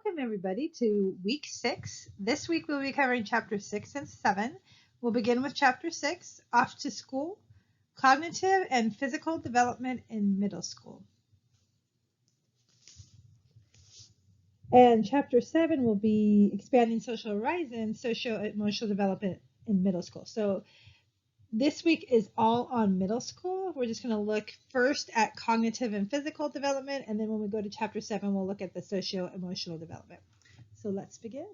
Welcome everybody to week 6. This week we'll be covering chapter 6 and 7. We'll begin with chapter 6, Off to School, Cognitive and Physical Development in Middle School. And chapter 7 will be Expanding Social Horizons, Social-Emotional Development in Middle School. So this week is all on middle school. We're just going to look first at cognitive and physical development, and then when we go to chapter 7, we'll look at the socio-emotional development. So let's begin.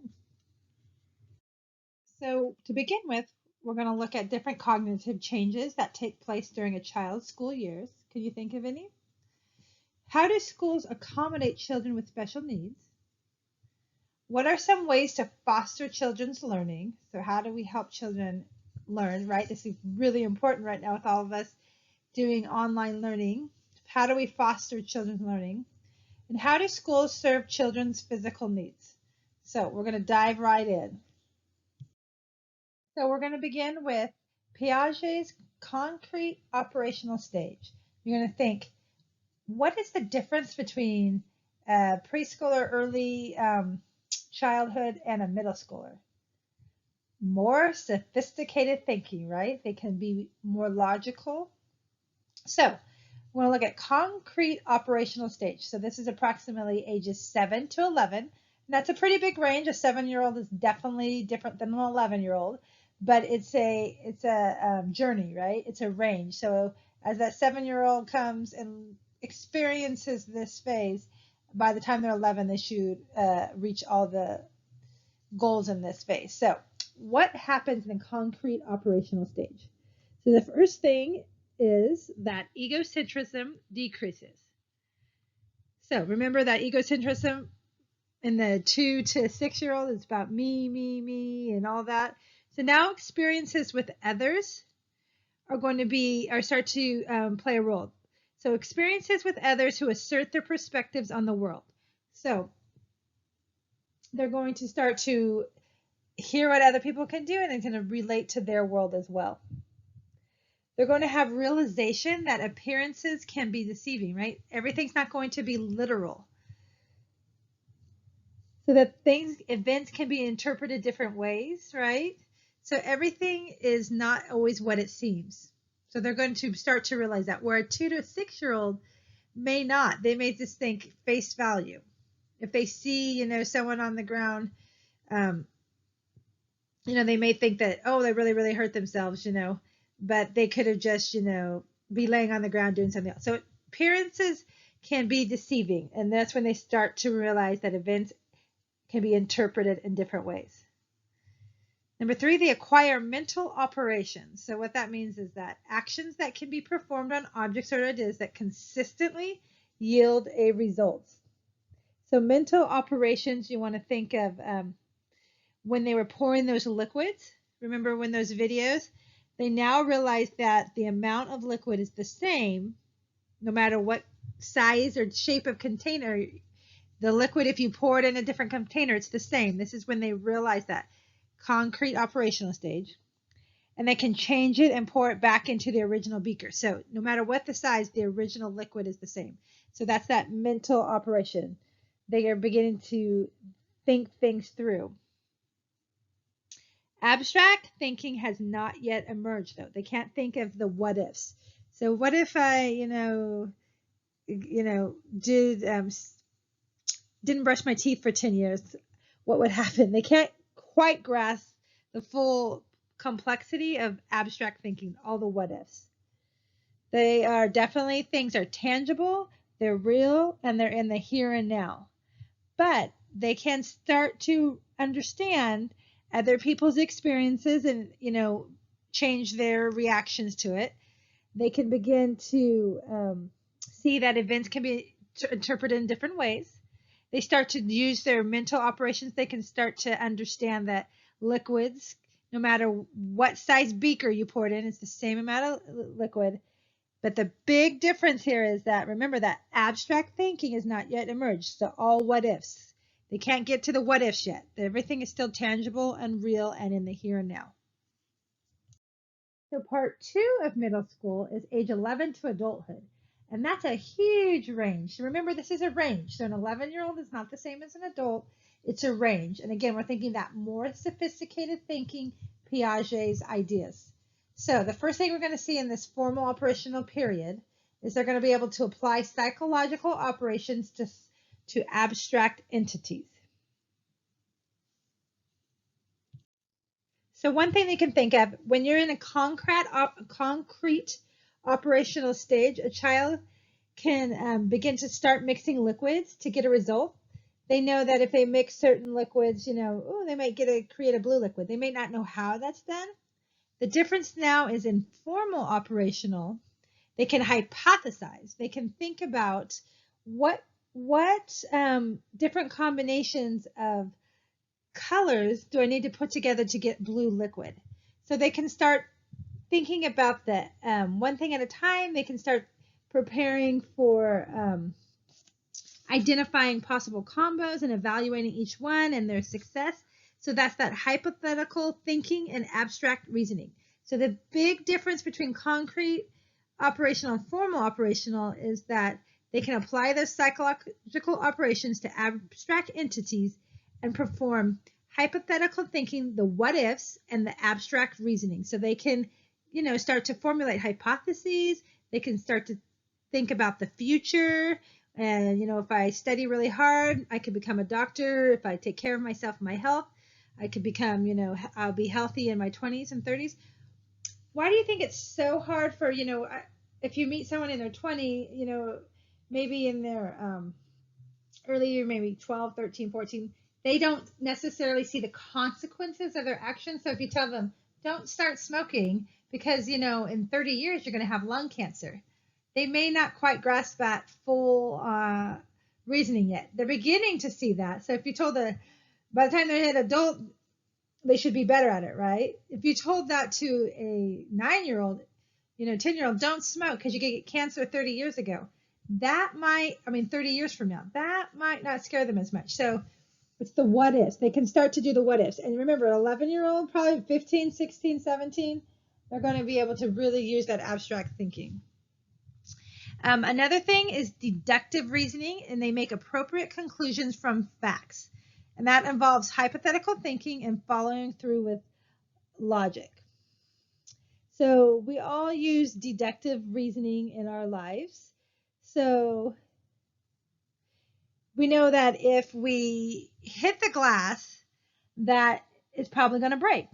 So to begin with, we're going to look at different cognitive changes that take place during a child's school years. Can you think of any? How do schools accommodate children with special needs? What are some ways to foster children's learning? So how do we help children learn, right? This is really important right now with all of us doing online learning. How do we foster children's learning? And how do schools serve children's physical needs? So we're going to dive right in. So we're going to begin with Piaget's concrete operational stage. You're going to think, what is the difference between a preschooler, early childhood, and a middle schooler? More sophisticated thinking, right? They can be more logical. So we're going to look at concrete operational stage. So this is approximately ages 7 to 11. And that's a pretty big range. A 7-year-old is definitely different than an 11-year-old, but it's a journey, right? It's a range. So as that 7-year-old comes and experiences this phase, by the time they're 11, they should reach all the goals in this phase. So what happens in a concrete operational stage? So the first thing is that egocentrism decreases. So remember that egocentrism in the 2 to 6-year-old is about me, and all that. So now experiences with others are going to start to play a role. So experiences with others who assert their perspectives on the world. So they're going to start to hear what other people can do, and they're going to relate to their world as well. They're going to have realization that appearances can be deceiving, right? Everything's not going to be literal. So that events can be interpreted different ways, right? So everything is not always what it seems. So they're going to start to realize that, where a 2 to 6-year-old may not. They may just think face value. If they see, someone on the ground, they may think that, oh, they really, really hurt themselves, but they could have just, be laying on the ground doing something else. So appearances can be deceiving. And that's when they start to realize that events can be interpreted in different ways. Number 3, they acquire mental operations. So what that means is that actions that can be performed on objects or ideas that consistently yield a result. So mental operations, you want to think of when they were pouring those liquids. Remember when those videos? They now realize that the amount of liquid is the same no matter what size or shape of container. The liquid, if you pour it in a different container, it's the same. This is when they realize that. Concrete operational stage. And they can change it and pour it back into the original beaker. So no matter what the size, the original liquid is the same. So that's that mental operation. They are beginning to think things through. Abstract thinking has not yet emerged, though. They can't think of the what ifs. So what if I, didn't brush my teeth for 10 years? What would happen? They can't quite grasp the full complexity of abstract thinking, all the what ifs. They are definitely, things are tangible, they're real, and they're in the here and now. But they can start to understand other people's experiences and, change their reactions to it. They can begin to see that events can be interpreted in different ways. They start to use their mental operations. They can start to understand that liquids, no matter what size beaker you pour it in, it's the same amount of liquid. But the big difference here is that, remember, that abstract thinking has not yet emerged. So all what ifs. They can't get to the what ifs yet. Everything is still tangible and real and in the here and now. So part 2 of middle school is age 11 to adulthood. And that's a huge range. Remember, this is a range. So an 11-year-old is not the same as an adult. It's a range. And again, we're thinking that more sophisticated thinking, Piaget's ideas. So the first thing we're going to see in this formal operational period is they're going to be able to apply psychological operations to abstract entities. So one thing they can think of, when you're in a concrete operational stage, a child can begin to start mixing liquids to get a result. They know that if they mix certain liquids, they might create a blue liquid. They may not know how that's done. The difference now is in formal operational. They can hypothesize. They can think about what different combinations of colors do I need to put together to get blue liquid. So they can start thinking about the one thing at a time. They can start preparing for identifying possible combos and evaluating each one and their success. So that's that hypothetical thinking and abstract reasoning. So the big difference between concrete operational and formal operational is that they can apply those psychological operations to abstract entities and perform hypothetical thinking, the what ifs, and the abstract reasoning. So they can, start to formulate hypotheses. They can start to think about the future. And, if I study really hard, I could become a doctor. If I take care of myself and my health, I could become, I'll be healthy in my 20s and 30s. Why do you think it's so hard for, if you meet someone in their 20, maybe in their early, maybe 12, 13, 14, they don't necessarily see the consequences of their actions. So if you tell them, don't start smoking because, in 30 years, you're going to have lung cancer, they may not quite grasp that full reasoning yet. They're beginning to see that. So if you told by the time they're an adult, they should be better at it, right? If you told that to a 9-year-old, 10-year-old, don't smoke because you could get cancer 30 years ago. 30 years from now, that might not scare them as much. So it's the what ifs. They can start to do the what ifs. And remember, an 11-year-old, probably 15, 16, 17, they're going to be able to really use that abstract thinking. Another thing is deductive reasoning, and they make appropriate conclusions from facts. And that involves hypothetical thinking and following through with logic. So we all use deductive reasoning in our lives. So we know that if we hit the glass, that it's probably going to break,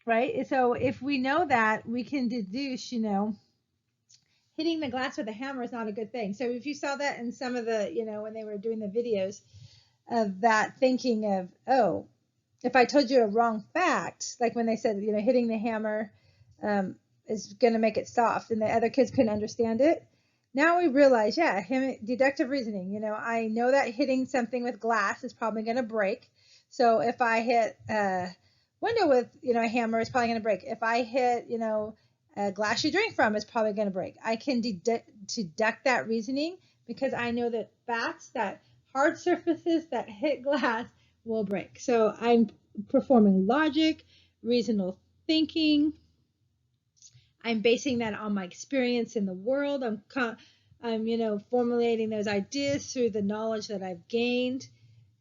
right? So if we know that, we can deduce, hitting the glass with a hammer is not a good thing. So if you saw that in some of the, when they were doing the videos of that thinking of, oh, if I told you a wrong fact, like when they said, hitting the hammer is going to make it soft and the other kids couldn't understand it. Now we realize, deductive reasoning, I know that hitting something with glass is probably going to break. So if I hit a window with, a hammer, it's probably going to break. If I hit, a glass you drink from, it's probably going to break. I can deduct that reasoning because I know that facts, that hard surfaces that hit glass will break. So I'm performing logic, reasonable thinking. I'm basing that on my experience in the world. I'm formulating those ideas through the knowledge that I've gained.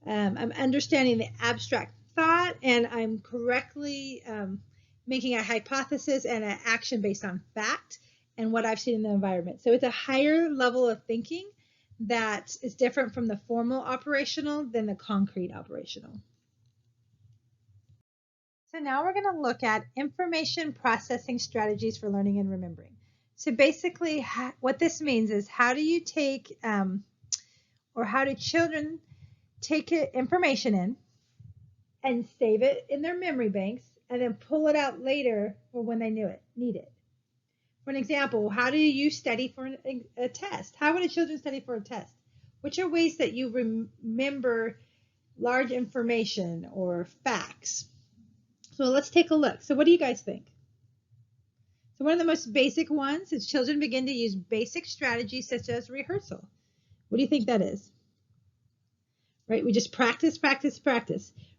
I'm understanding the abstract thought, and I'm correctly making a hypothesis and an action based on fact and what I've seen in the environment. So it's a higher level of thinking that is different from the formal operational than the concrete operational. So now we're going to look at information processing strategies for learning and remembering. So basically what this means is how do you take how do children take information in and save it in their memory banks and then pull it out later for when they need it. For an example, how do you study for a test? How would a children study for a test? Which are ways that you remember large information or facts? So let's take a look. So what do you guys think? So one of the most basic ones is children begin to use basic strategies such as rehearsal. What do you think that is? Right? We just practice,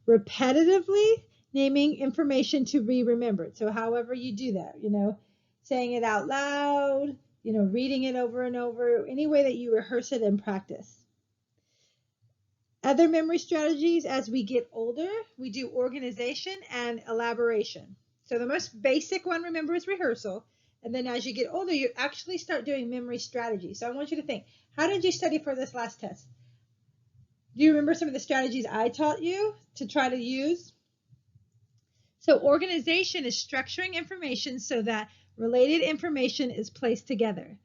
repetitively naming information to remember it. So however you do that, saying it out loud, reading it over and over, any way that you rehearse it and practice. Other memory strategies as we get older, we do organization and elaboration. So the most basic one, remember, is rehearsal. And then as you get older, you actually start doing memory strategies. So I want you to think, how did you study for this last test? Do you remember some of the strategies I taught you to try to use? So organization is structuring information so that related information is placed together.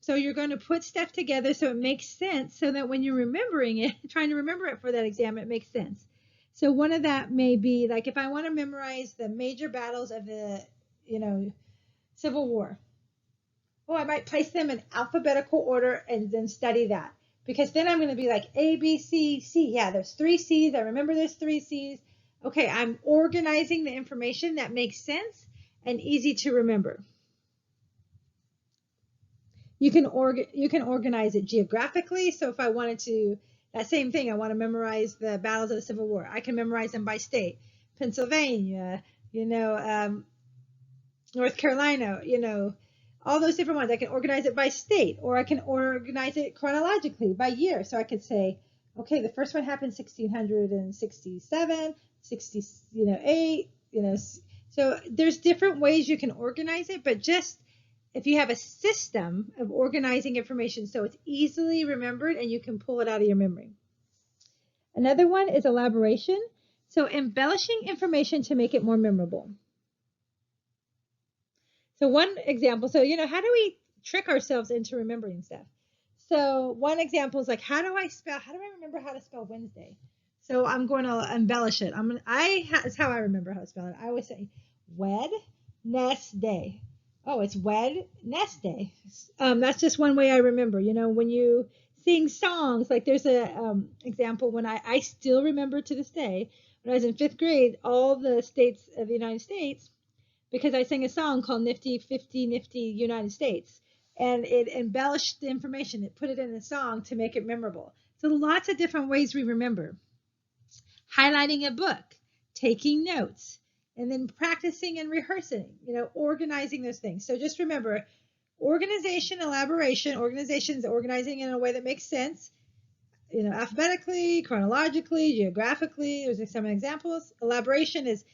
So you're going to put stuff together so it makes sense, so that when you're remembering it, trying to remember it for that exam, it makes sense. So one of that may be, like, if I want to memorize the major battles of the, Civil War, well, I might place them in alphabetical order and then study that. Because then I'm going to be like A, B, C, C. Yeah, there's 3 C's. I remember there's 3 C's. Okay, I'm organizing the information that makes sense and easy to remember. You can organize it geographically. So if I wanted to, that same thing, I want to memorize the battles of the Civil War, I can memorize them by state. Pennsylvania, North Carolina, all those different ones. I can organize it by state, or I can organize it chronologically by year. So I could say, okay, the first one happened 1667, 68, so there's different ways you can organize it, but just if you have a system of organizing information so it's easily remembered and you can pull it out of your memory. Another one is elaboration. So embellishing information to make it more memorable. So one example, so, how do we trick ourselves into remembering stuff? So one example is like, how do I remember how to spell Wednesday? So I'm going to embellish it. It's how I remember how to spell it. I always say Wednesday. Oh, it's Wednesday. That's just one way I remember. When you sing songs, like there's a example when I still remember to this day, when I was in 5th grade, all the states of the United States, because I sang a song called Nifty 50 Nifty United States, and it embellished the information. It put it in the song to make it memorable. So lots of different ways we remember. Highlighting a book, taking notes, and then practicing and rehearsing, organizing those things. So just remember, organization, elaboration. Organization is organizing in a way that makes sense, alphabetically, chronologically, geographically. There's some examples. Elaboration is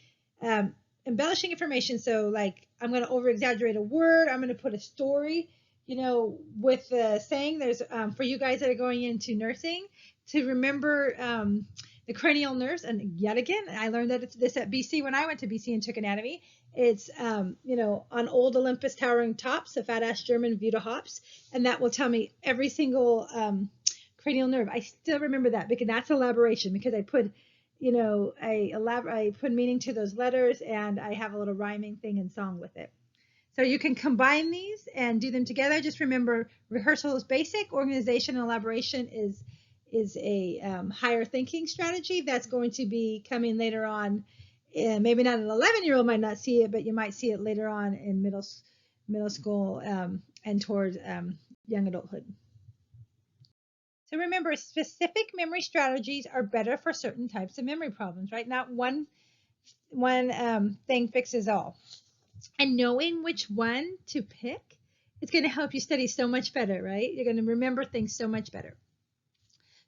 embellishing information. So like, I'm going to over exaggerate a word. I'm going to put a story, with the saying. There's for you guys that are going into nursing, to remember the cranial nerves. And yet again, I learned that it's this at BC when I went to BC and took anatomy. It's, on old Olympus towering tops, a fat ass German view to hops. And that will tell me every single cranial nerve. I still remember that because that's elaboration, because I put, I put meaning to those letters, and I have a little rhyming thing and song with it. So you can combine these and do them together. Just remember, rehearsal is basic. Organization and elaboration is a higher thinking strategy that's going to be coming later on. Maybe not an 11-year-old might not see it, but you might see it later on in middle school and toward young adulthood. So remember, specific memory strategies are better for certain types of memory problems, right? Not one thing fixes all. And knowing which one to pick is going to help you study so much better, right? You're going to remember things so much better.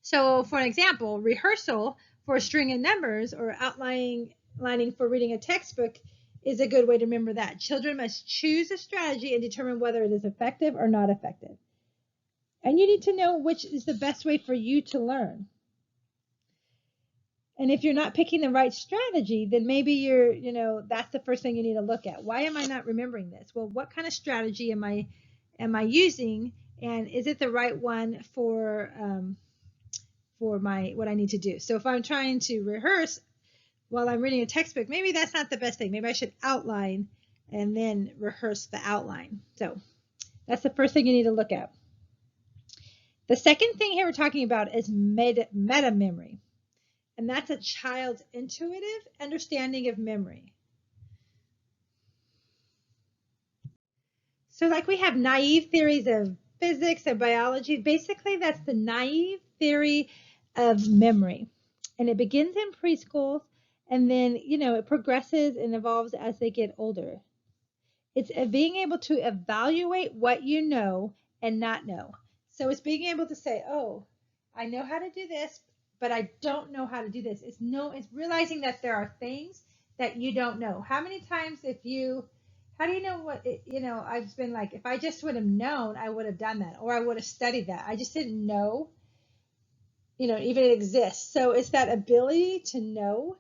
So for an example, rehearsal for a string of numbers or outlining for reading a textbook is a good way to remember that. Children must choose a strategy and determine whether it is effective or not effective. And you need to know which is the best way for you to learn. And if you're not picking the right strategy, then maybe that's the first thing you need to look at. Why am I not remembering this? Well, what kind of strategy am I using, and is it the right one for what I need to do? So if I'm trying to rehearse while I'm reading a textbook, maybe that's not the best thing. Maybe I should outline and then rehearse the outline. So that's the first thing you need to look at. The second thing here we're talking about is meta memory. And that's a child's intuitive understanding of memory. So like we have naive theories of physics and biology. Basically, that's the naive theory of memory. And it begins in preschool, and then, it progresses and evolves as they get older. It's being able to evaluate what you know and not know. So it's being able to say, oh, I know how to do this, but I don't know how to do this. It's realizing that there are things that you don't know. How many times how do you know I've been like, if I just would have known, I would have done that, or I would have studied that. I just didn't know, even it exists. So it's that ability to know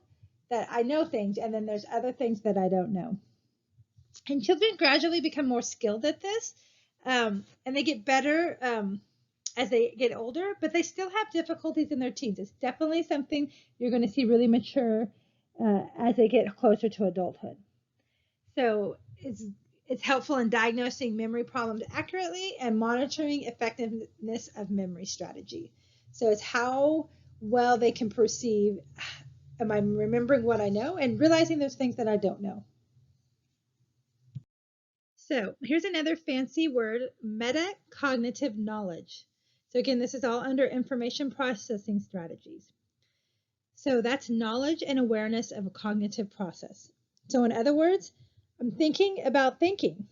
that I know things, and then there's other things that I don't know. And children gradually become more skilled at this, and they get better as they get older, but they still have difficulties in their teens. It's definitely something you're going to see really mature as they get closer to adulthood. So it's helpful in diagnosing memory problems accurately and monitoring effectiveness of memory strategy. So it's how well they can perceive, am I remembering what I know, and realizing those things that I don't know. So here's another fancy word, metacognitive knowledge. So again, this is all under information processing strategies. So that's knowledge and awareness of a cognitive process. So in other words, I'm thinking about thinking.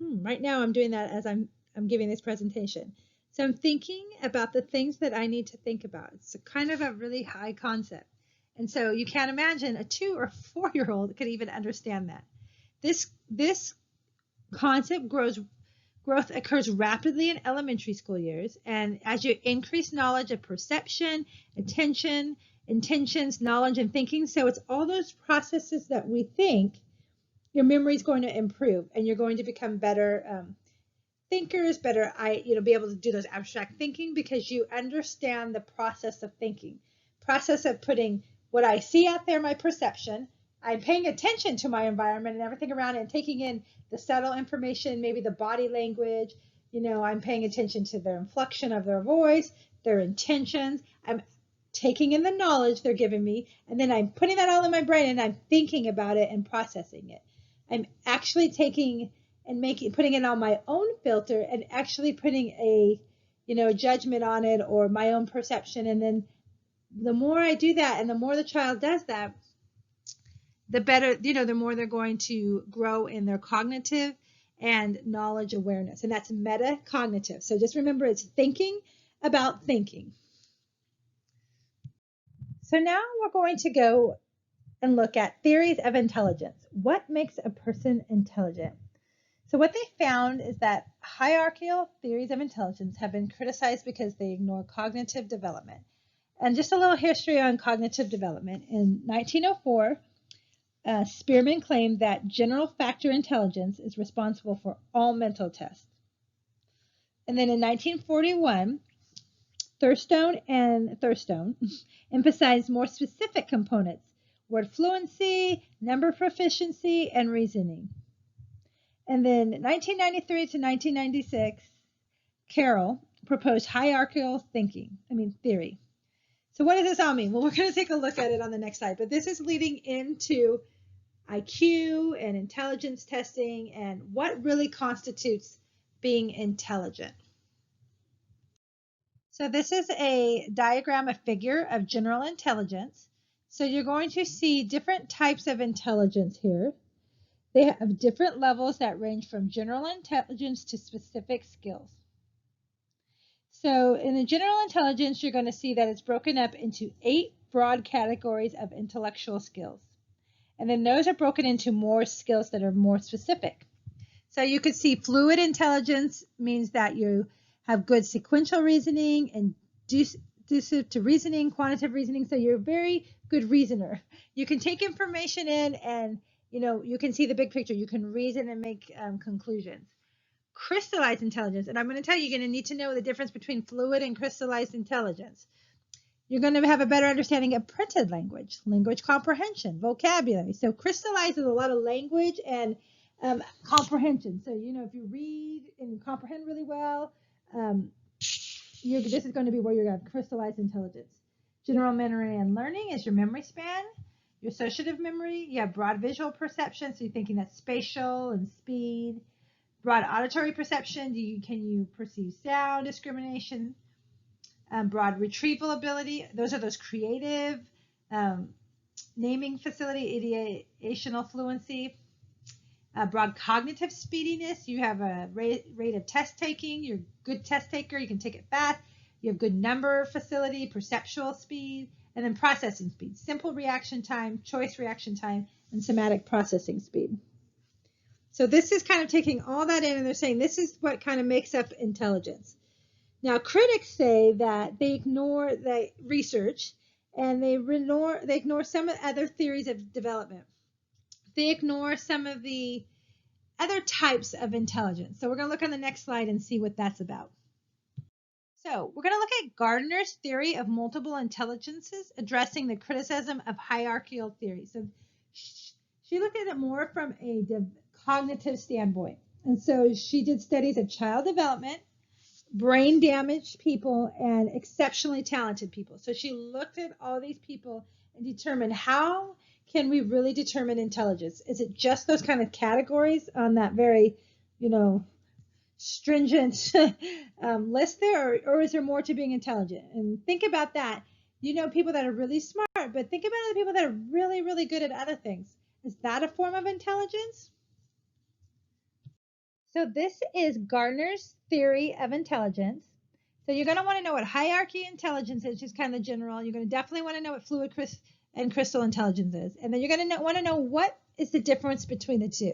Right now I'm doing that as I'm giving this presentation. So I'm thinking about the things that I need to think about. It's kind of a really high concept. And so you can't imagine a 2 or 4-year-old could even understand that. This concept growth occurs rapidly in elementary school years, and as you increase knowledge of perception, attention, intentions, knowledge, and thinking, so it's all those processes that we think, your memory is going to improve, and you're going to become better thinkers, better be able to do those abstract thinking, because you understand the process of thinking, process of putting what I see out there, my perception. I'm paying attention to my environment and everything around it, and taking in the subtle information, maybe the body language. I'm paying attention to their inflection of their voice, their intentions. I'm taking in the knowledge they're giving me, and then I'm putting that all in my brain, and I'm thinking about it and processing it. I'm actually taking and putting it on my own filter, and actually putting a judgment on it, or my own perception. And then the more I do that, and the more the child does that, the better, the more they're going to grow in their cognitive and knowledge awareness. And that's metacognitive. So just remember, it's thinking about thinking. So now we're going to go and look at theories of intelligence. What makes a person intelligent? So what they found is that hierarchical theories of intelligence have been criticized because they ignore cognitive development. And just a little history on cognitive development. In 1904, Spearman claimed that general factor intelligence is responsible for all mental tests. And then in 1941, Thurstone emphasized more specific components: word fluency, number proficiency, and reasoning. And then 1993 to 1996, Carroll proposed hierarchical theory. So what does this all mean? Well, we're going to take a look at it on the next slide, but this is leading into IQ and intelligence testing and what really constitutes being intelligent. So this is a diagram, a figure of general intelligence. So you're going to see different types of intelligence here. They have different levels that range from general intelligence to specific skills. So in the general intelligence, you're going to see that it's broken up into 8 broad categories of intellectual skills. And then those are broken into more skills that are more specific. So you could see fluid intelligence means that you have good sequential reasoning, and inducive to reasoning, quantitative reasoning. So you're a very good reasoner. You can take information in, and you can see the big picture. You can reason and make conclusions. Crystallized intelligence, and I'm going to tell you, you're going to need to know the difference between fluid and crystallized intelligence. You're going to have a better understanding of printed language, language comprehension, vocabulary. So crystallized is a lot of language and comprehension. So, if you read and comprehend really well, this is going to be where you have crystallized intelligence. General memory and learning is your memory span. Your associative memory, you have broad visual perception, so you're thinking that spatial and speed. Broad auditory perception, can you perceive sound discrimination? Broad retrieval ability, those are those creative, naming facility, ideational fluency. broad cognitive speediness. You have a rate of test taking. You're a good test taker. You can take it fast. You have good number facility, perceptual speed, and then processing speed. Simple reaction time, choice reaction time, and somatic processing speed. So this is kind of taking all that in, and they're saying this is what kind of makes up intelligence. Now, critics say that they ignore the research and they ignore some other theories of development. They ignore some of the other types of intelligence. So we're going to look on the next slide and see what that's about. So we're going to look at Gardner's theory of multiple intelligences, addressing the criticism of hierarchical theory. So she looked at it more from a cognitive standpoint. And so she did studies of child development, brain damaged people, and exceptionally talented people. So she looked at all these people and determined, how can we really determine intelligence? Is it just those kind of categories on that very, stringent list there, or is there more to being intelligent? And think about that. People that are really smart, but think about the people that are really, really good at other things. Is that a form of intelligence? So this is Gardner's theory of intelligence. So you're going to want to know what hierarchy intelligence is, just kind of general. You're going to definitely want to know what fluid and crystal intelligence is. And then you're going to want to know what is the difference between the two.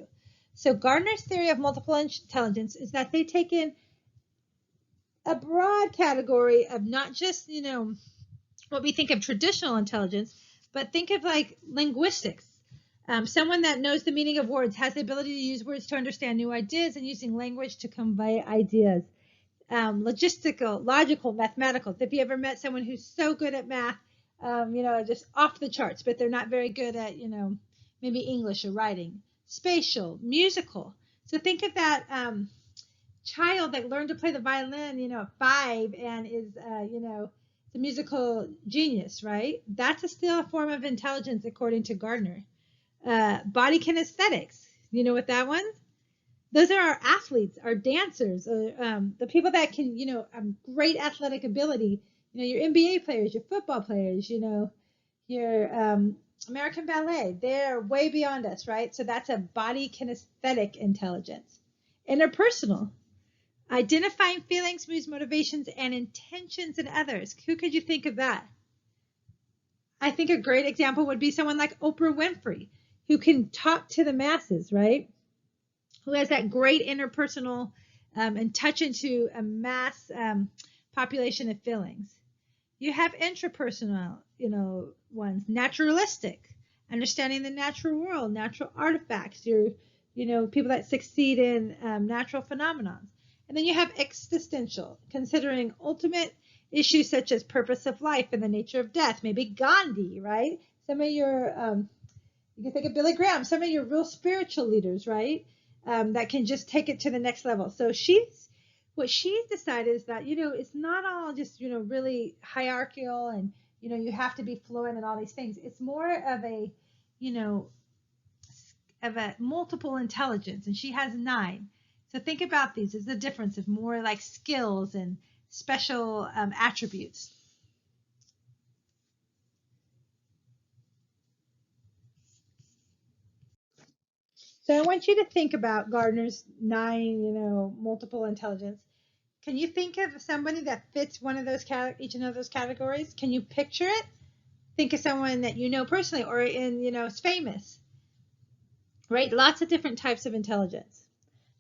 So Gardner's theory of multiple intelligence is that they take in a broad category of not just, what we think of traditional intelligence, but think of like linguistics. Someone that knows the meaning of words, has the ability to use words to understand new ideas and using language to convey ideas. Logistical, logical, mathematical. If you ever met someone who's so good at math, just off the charts, but they're not very good at, maybe English or writing. Spatial, musical. So think of that child that learned to play the violin, at 5 and is, the musical genius, right? That's still a form of intelligence according to Gardner. Body kinesthetics. You know what that one? Those are our athletes, our dancers, the people that can, great athletic ability. Your NBA players, your football players, your American ballet. They're way beyond us, right? So that's a body kinesthetic intelligence. Interpersonal. Identifying feelings, moods, motivations, and intentions in others. Who could you think of that? I think a great example would be someone like Oprah Winfrey, who can talk to the masses, right? Who has that great interpersonal and touch into a mass population of feelings. You have intrapersonal, ones, naturalistic, understanding the natural world, natural artifacts, people that succeed in natural phenomena. And then you have existential, considering ultimate issues such as purpose of life and the nature of death. Maybe Gandhi, right? Some of your, you can think of Billy Graham, some of your real spiritual leaders, right? That can just take it to the next level. So what she's decided is that, it's not all just, really hierarchical and, you have to be fluent and all these things. It's more of a, of a multiple intelligence, and she has 9. So think about these as the difference of more like skills and special attributes. So I want you to think about Gardner's 9, multiple intelligence. Can you think of somebody that fits one of those each of those categories? Can you picture it? Think of someone that you know personally or is famous, right? Lots of different types of intelligence.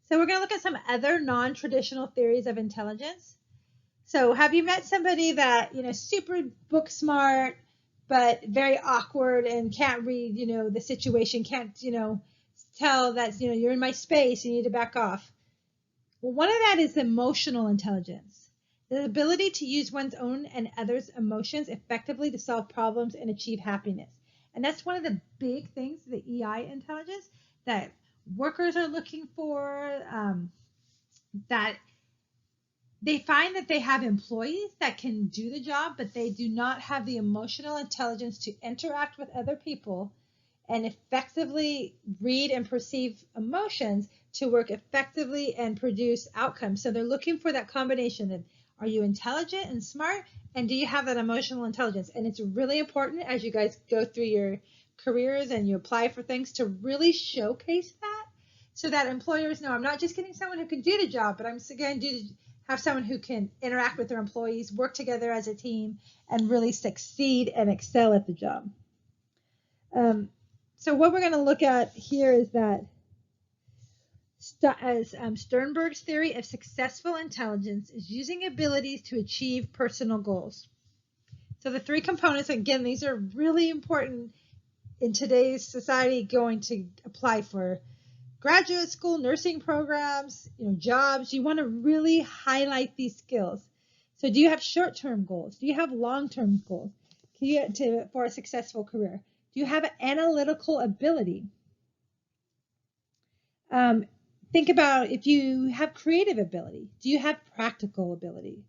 So we're going to look at some other non-traditional theories of intelligence. So have you met somebody that, super book smart, but very awkward and can't read, the situation, can't, tell that, you're in my space, you need to back off. Well, one of that is emotional intelligence, the ability to use one's own and others' emotions effectively to solve problems and achieve happiness. And that's one of the big things, the EI intelligence, that workers are looking for, that they find that they have employees that can do the job, but they do not have the emotional intelligence to interact with other people and effectively read and perceive emotions to work effectively and produce outcomes. So they're looking for that combination of, are you intelligent and smart, and do you have that emotional intelligence? And it's really important as you guys go through your careers and you apply for things to really showcase that, so that employers know I'm not just getting someone who can do the job, but I'm going to have someone who can interact with their employees, work together as a team, and really succeed and excel at the job. So what we're going to look at here is that Sternberg's theory of successful intelligence is using abilities to achieve personal goals. So the three components, again, these are really important in today's society, going to apply for graduate school, nursing programs, jobs. You want to really highlight these skills. So do you have short-term goals? Do you have long-term goals for a successful career? Do you have analytical ability? Think about if you have creative ability. Do you have practical ability?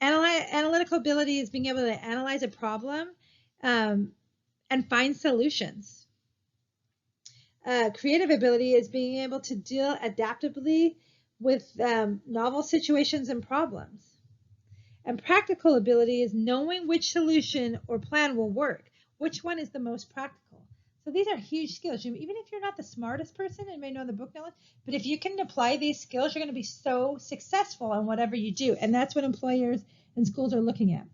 Analytical ability is being able to analyze a problem and find solutions. Creative ability is being able to deal adaptively with novel situations and problems. And practical ability is knowing which solution or plan will work. Which one is the most practical? So these are huge skills. Even if you're not the smartest person and may know the book knowledge, but if you can apply these skills, you're going to be so successful in whatever you do. And that's what employers and schools are looking at.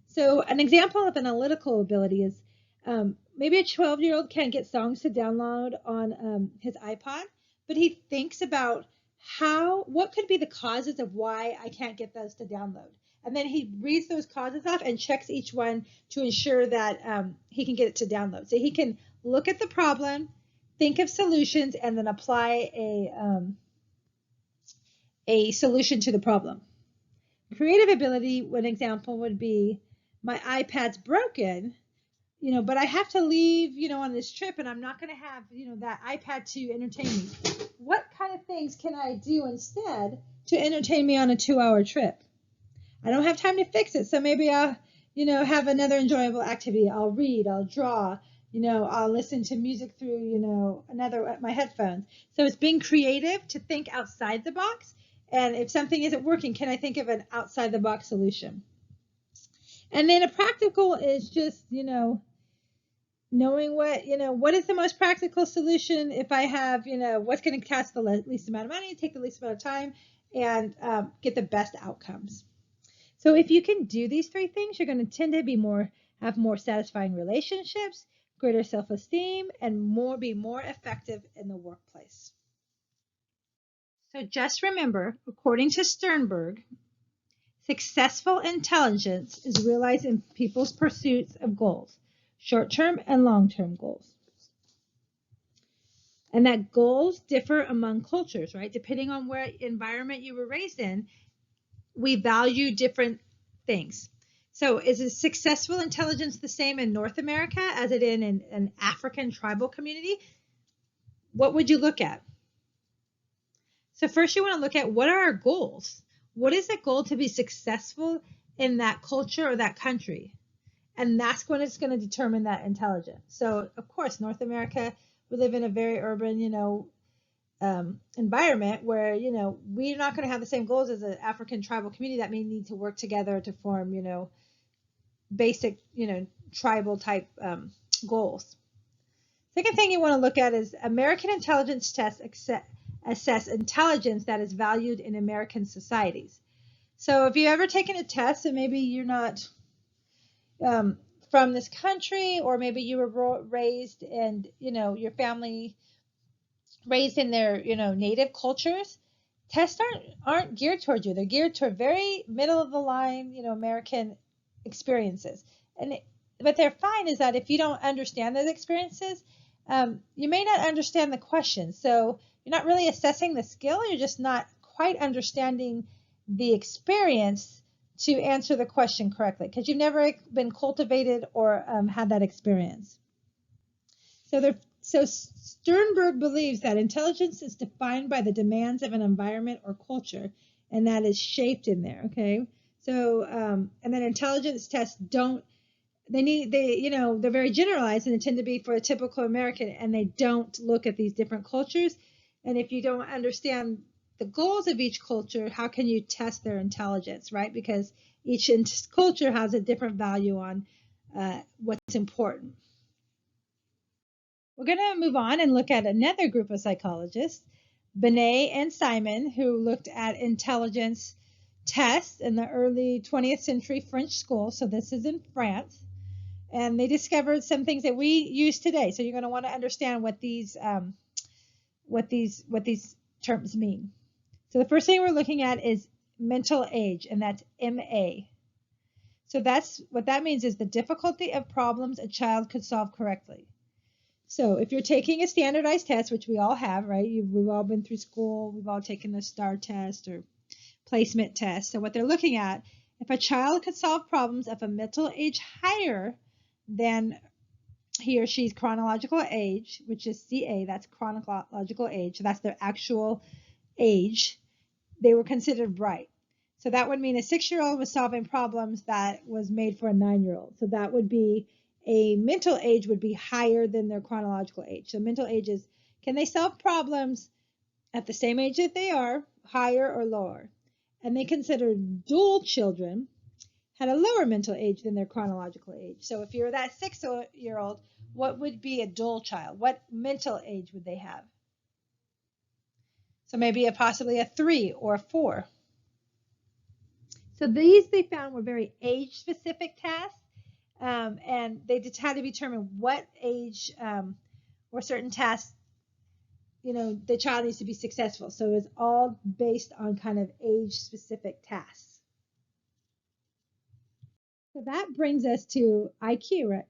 So an example of analytical ability is maybe a 12-year-old can't get songs to download on his iPod, but he thinks about what could be the causes of why I can't get those to download. And then he reads those causes off and checks each one to ensure that he can get it to download. So he can look at the problem, think of solutions, and then apply a solution to the problem. Creative ability, one example would be, my iPad's broken, but I have to leave, on this trip, and I'm not going to have, that iPad to entertain me. What kind of things can I do instead to entertain me on a 2-hour trip? I don't have time to fix it, so maybe I'll, have another enjoyable activity. I'll read, I'll draw, I'll listen to music through, my headphones. So it's being creative to think outside the box. And if something isn't working, can I think of an outside the box solution? And then a practical is just, knowing what is the most practical solution if I have, what's going to cost the least amount of money, take the least amount of time, and get the best outcomes. So if you can do these three things, you're going to tend to have more satisfying relationships, greater self-esteem, and be more effective in the workplace. So just remember, according to Sternberg, successful intelligence is realized in people's pursuits of goals, short-term and long-term goals. And that goals differ among cultures, right? Depending on what environment you were raised in, we value different things. So is a successful intelligence the same in North America as it in an African tribal community? What would you look at? So first you want to look at, what are our goals? What is the goal to be successful in that culture or that country? And that's when it's going to determine that intelligence. So of course, North America, we live in a very urban, environment where, we're not going to have the same goals as an African tribal community that may need to work together to form, basic, tribal type goals. Second thing you want to look at is American intelligence tests assess intelligence that is valued in American societies. So if you've ever taken a test and maybe you're not from this country, or maybe you were raised and, your family raised in their, native cultures, tests aren't geared toward you. They're geared toward very middle of the line, American experiences. And what they're fine is that if you don't understand those experiences, you may not understand the question. So you're not really assessing the skill. You're just not quite understanding the experience to answer the question correctly, because you've never been cultivated or had that experience. So Sternberg believes that intelligence is defined by the demands of an environment or culture, and that is shaped in there. Okay. So and then intelligence tests they're very generalized, and they tend to be for a typical American, and they don't look at these different cultures. And if you don't understand the goals of each culture, how can you test their intelligence, right? Because each culture has a different value on what's important. We're going to move on and look at another group of psychologists, Binet and Simon, who looked at intelligence tests in the early 20th century French school. So this is in France. And they discovered some things that we use today. So you're going to want to understand what these terms mean. So the first thing we're looking at is mental age, and that's MA. So that's what that means is the difficulty of problems a child could solve correctly. So if you're taking a standardized test, which we all have, right? We've all been through school. We've all taken the STAR test or placement test. So what they're looking at, if a child could solve problems of a mental age higher than he or she's chronological age, which is CA, that's chronological age, so that's their actual age, they were considered bright. So that would mean a 6-year-old was solving problems that was made for a 9-year-old. So that would be a mental age would be higher than their chronological age. So mental age is, can they solve problems at the same age that they are, higher or lower? And they considered dual children had a lower mental age than their chronological age. So if you're that 6-year-old, what would be a dual child? What mental age would they have? So maybe possibly a 3 or a 4. So these they found were very age-specific tests, and they just had to determine what age or certain tasks, the child needs to be successful. So it's all based on kind of age-specific tasks. So that brings us to IQ, right?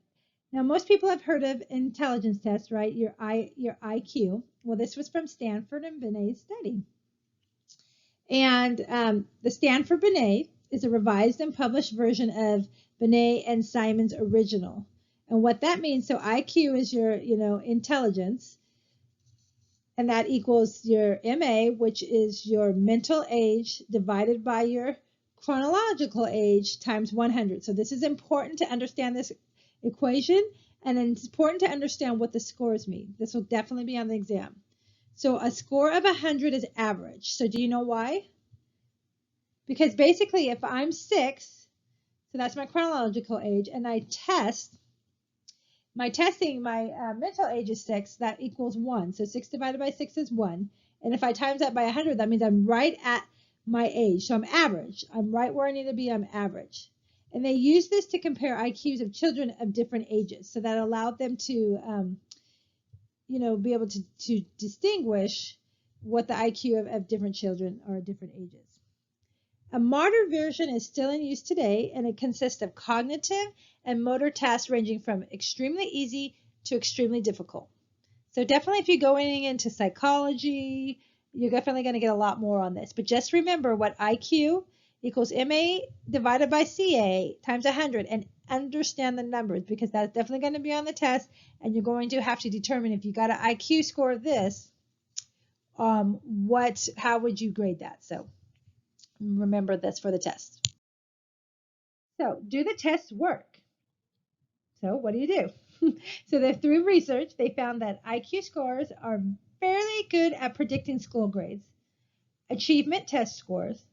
Now, most people have heard of intelligence tests, right? Your IQ. Well, this was from Stanford and Binet's study. And the Stanford-Binet is a revised and published version of Binet and Simon's original. And what that means, so IQ is your, intelligence, and that equals your MA, which is your mental age divided by your chronological age times 100. So this is important to understand this equation, and it's important to understand what the scores mean. This will definitely be on the exam. So a score of 100 is average. So do you know why? Because basically if I'm 6, so that's my chronological age, and I test, my mental age is 6, that equals 1. So 6 divided by 6 is 1. And if I times that by 100, that means I'm right at my age. So I'm average. I'm right where I need to be. I'm average. And they use this to compare IQs of children of different ages. So that allowed them to, be able to distinguish what the IQ of different children are at different ages. A modern version is still in use today, and it consists of cognitive and motor tasks ranging from extremely easy to extremely difficult. So definitely if you're going into psychology, you're definitely going to get a lot more on this. But just remember what IQ equals MA divided by CA times 100, and understand the numbers, because that's definitely going to be on the test, and you're going to have to determine if you got an IQ score of this, how would you grade that? So remember this for the test. So do the tests work? So what do? So through research, they found that IQ scores are fairly good at predicting school grades, achievement test scores,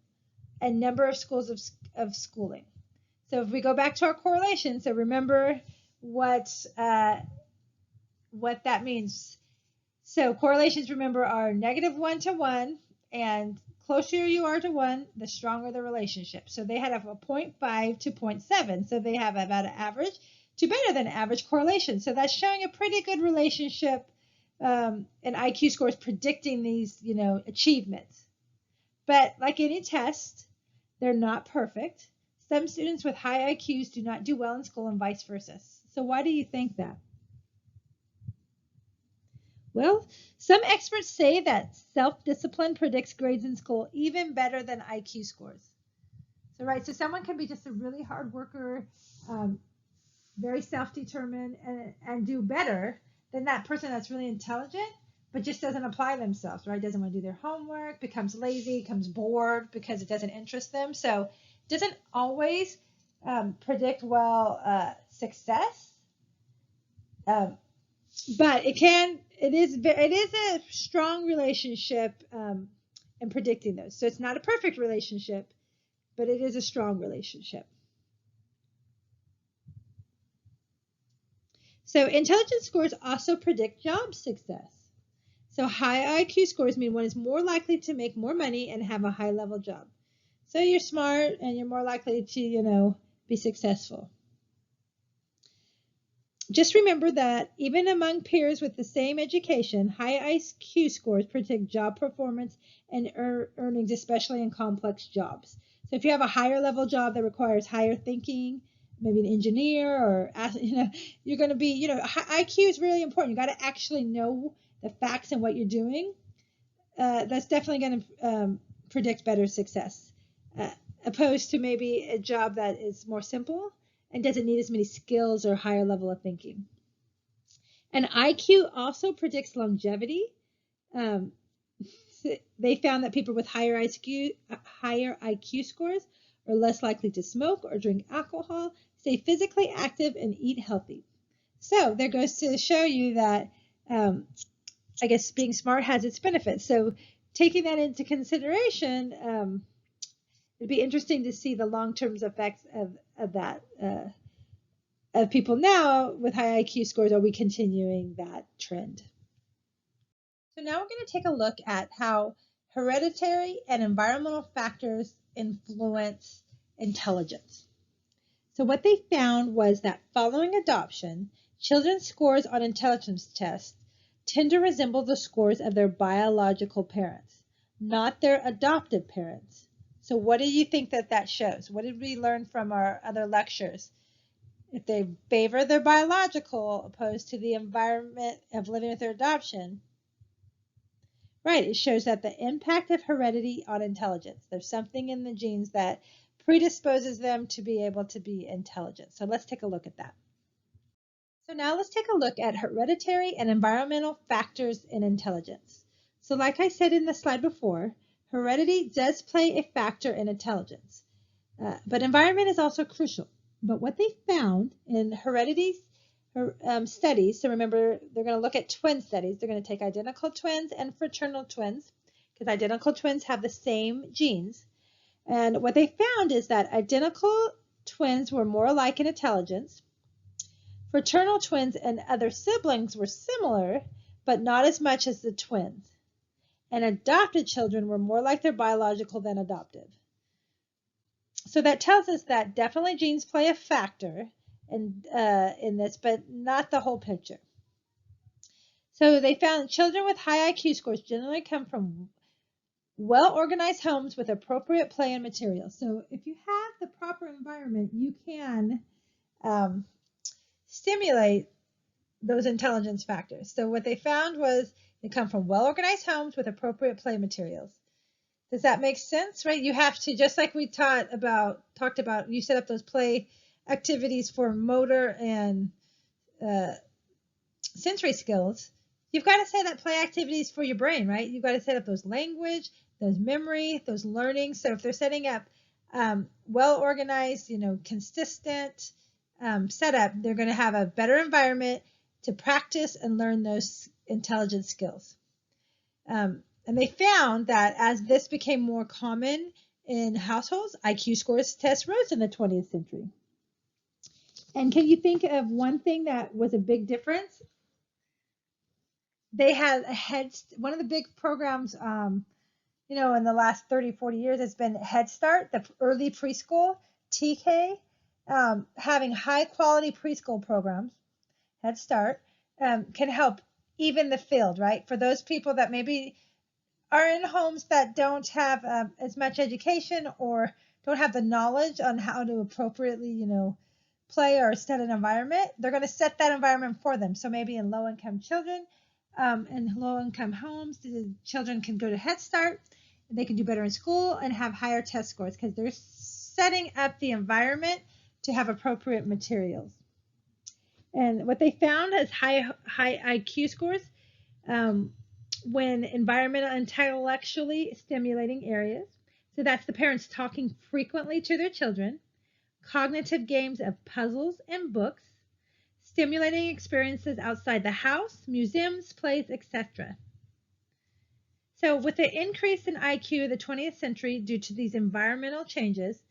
and number of schools of schooling. So if we go back to our correlation, so remember what that means. So correlations, remember, are -1 to 1, and closer you are to 1, the stronger the relationship. So they had a 0.5 to 0.7, so they have about an average to better than average correlation. So that's showing a pretty good relationship in IQ scores predicting these, achievements. But like any test, they're not perfect. Some students with high IQs do not do well in school and vice versa. So why do you think that? Well, some experts say that self-discipline predicts grades in school even better than IQ scores. So someone can be just a really hard worker, very self-determined, and do better than that person that's really intelligent, but just doesn't apply themselves, right? Doesn't want to do their homework, becomes lazy, becomes bored because it doesn't interest them. So it doesn't always predict well success, but it is a strong relationship in predicting those. So it's not a perfect relationship, but it is a strong relationship. So intelligence scores also predict job success. So high IQ scores mean one is more likely to make more money and have a high-level job. So you're smart and you're more likely to, be successful. Just remember that even among peers with the same education, high IQ scores predict job performance and earnings, especially in complex jobs. So if you have a higher level job that requires higher thinking, maybe an engineer or, you're going to be, IQ is really important. You got to actually know the facts and what you're doing. That's definitely going to predict better success, opposed to maybe a job that is more simple and doesn't need as many skills or higher level of thinking. And IQ also predicts longevity. They found that people with higher IQ scores are less likely to smoke or drink alcohol, stay physically active, and eat healthy. So there goes to show you that I guess being smart has its benefits. So taking that into consideration, it'd be interesting to see the long-term effects of that. Of people now with high IQ scores, are we continuing that trend? So now we're going to take a look at how hereditary and environmental factors influence intelligence. So what they found was that following adoption, children's scores on intelligence tests tend to resemble the scores of their biological parents, not their adoptive parents. So what do you think that shows? What did we learn from our other lectures? If they favor their biological opposed to the environment of living with their adoption, right, it shows that the impact of heredity on intelligence. There's something in the genes that predisposes them to be able to be intelligent. So let's take a look at that. So now let's take a look at hereditary and environmental factors in intelligence. So like I said in the slide before, heredity does play a factor in intelligence, but environment is also crucial. But what they found in heredity studies, so remember, they're going to look at twin studies. They're going to take identical twins and fraternal twins, because identical twins have the same genes. And what they found is that identical twins were more alike in intelligence. Fraternal twins and other siblings were similar, but not as much as the twins. And adopted children were more like their biological than adoptive. So that tells us that definitely genes play a factor in this, but not the whole picture. So they found children with high IQ scores generally come from well-organized homes with appropriate play and materials. So if you have the proper environment, you can stimulate those intelligence factors. So what they found was they come from well-organized homes with appropriate play materials. Does that make sense, right? You have to, just like we talked about, you set up those play activities for motor and sensory skills. You've got to set up play activities for your brain, right? You've got to set up those language, those memory, those learning. So if they're setting up well-organized, consistent setup, they're going to have a better environment to practice and learn those intelligence skills. And they found that as this became more common in households, IQ scores tests rose in the 20th century. And can you think of one thing that was a big difference? They had one of the big programs, in the last 30, 40 years has been Head Start, the early preschool, TK, having high quality preschool programs, Head Start, can help even the field, right? For those people that maybe are in homes that don't have as much education or don't have the knowledge on how to appropriately, play or set an environment, they're going to set that environment for them. So maybe in low-income children, in low-income homes, the children can go to Head Start, they can do better in school and have higher test scores because they're setting up the environment to have appropriate materials. And what they found is high IQ scores when environmental intellectually stimulating areas. So that's the parents talking frequently to their children, cognitive games of puzzles and books, stimulating experiences outside the house, museums, plays, etc. So with the increase in IQ of the 20th century due to these environmental changes,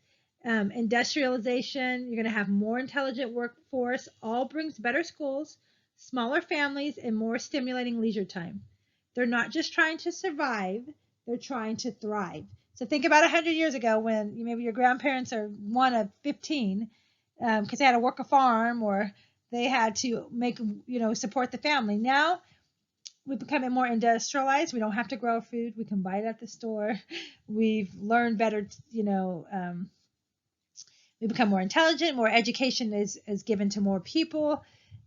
Industrialization, you're going to have more intelligent workforce, all brings better schools, smaller families, and more stimulating leisure time. They're not just trying to survive, they're trying to thrive. So think about 100 years ago when maybe your grandparents are one of 15 because they had to work a farm or they had to make, support the family. Now we've become more industrialized. We don't have to grow food. We can buy it at the store. We've learned better, we become more intelligent, more education is given to more people,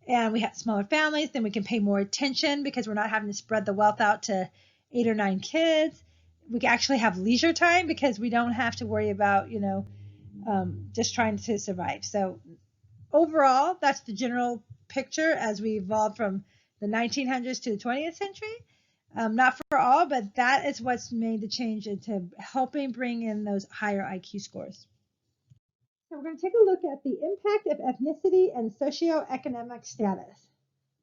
and we have smaller families. Then we can pay more attention because we're not having to spread the wealth out to 8 or 9 kids. We can actually have leisure time because we don't have to worry about, just trying to survive. So overall, that's the general picture as we evolved from the 1900s to the 20th century. Not for all, but that is what's made the change into helping bring in those higher IQ scores. So we're going to take a look at the impact of ethnicity and socioeconomic status.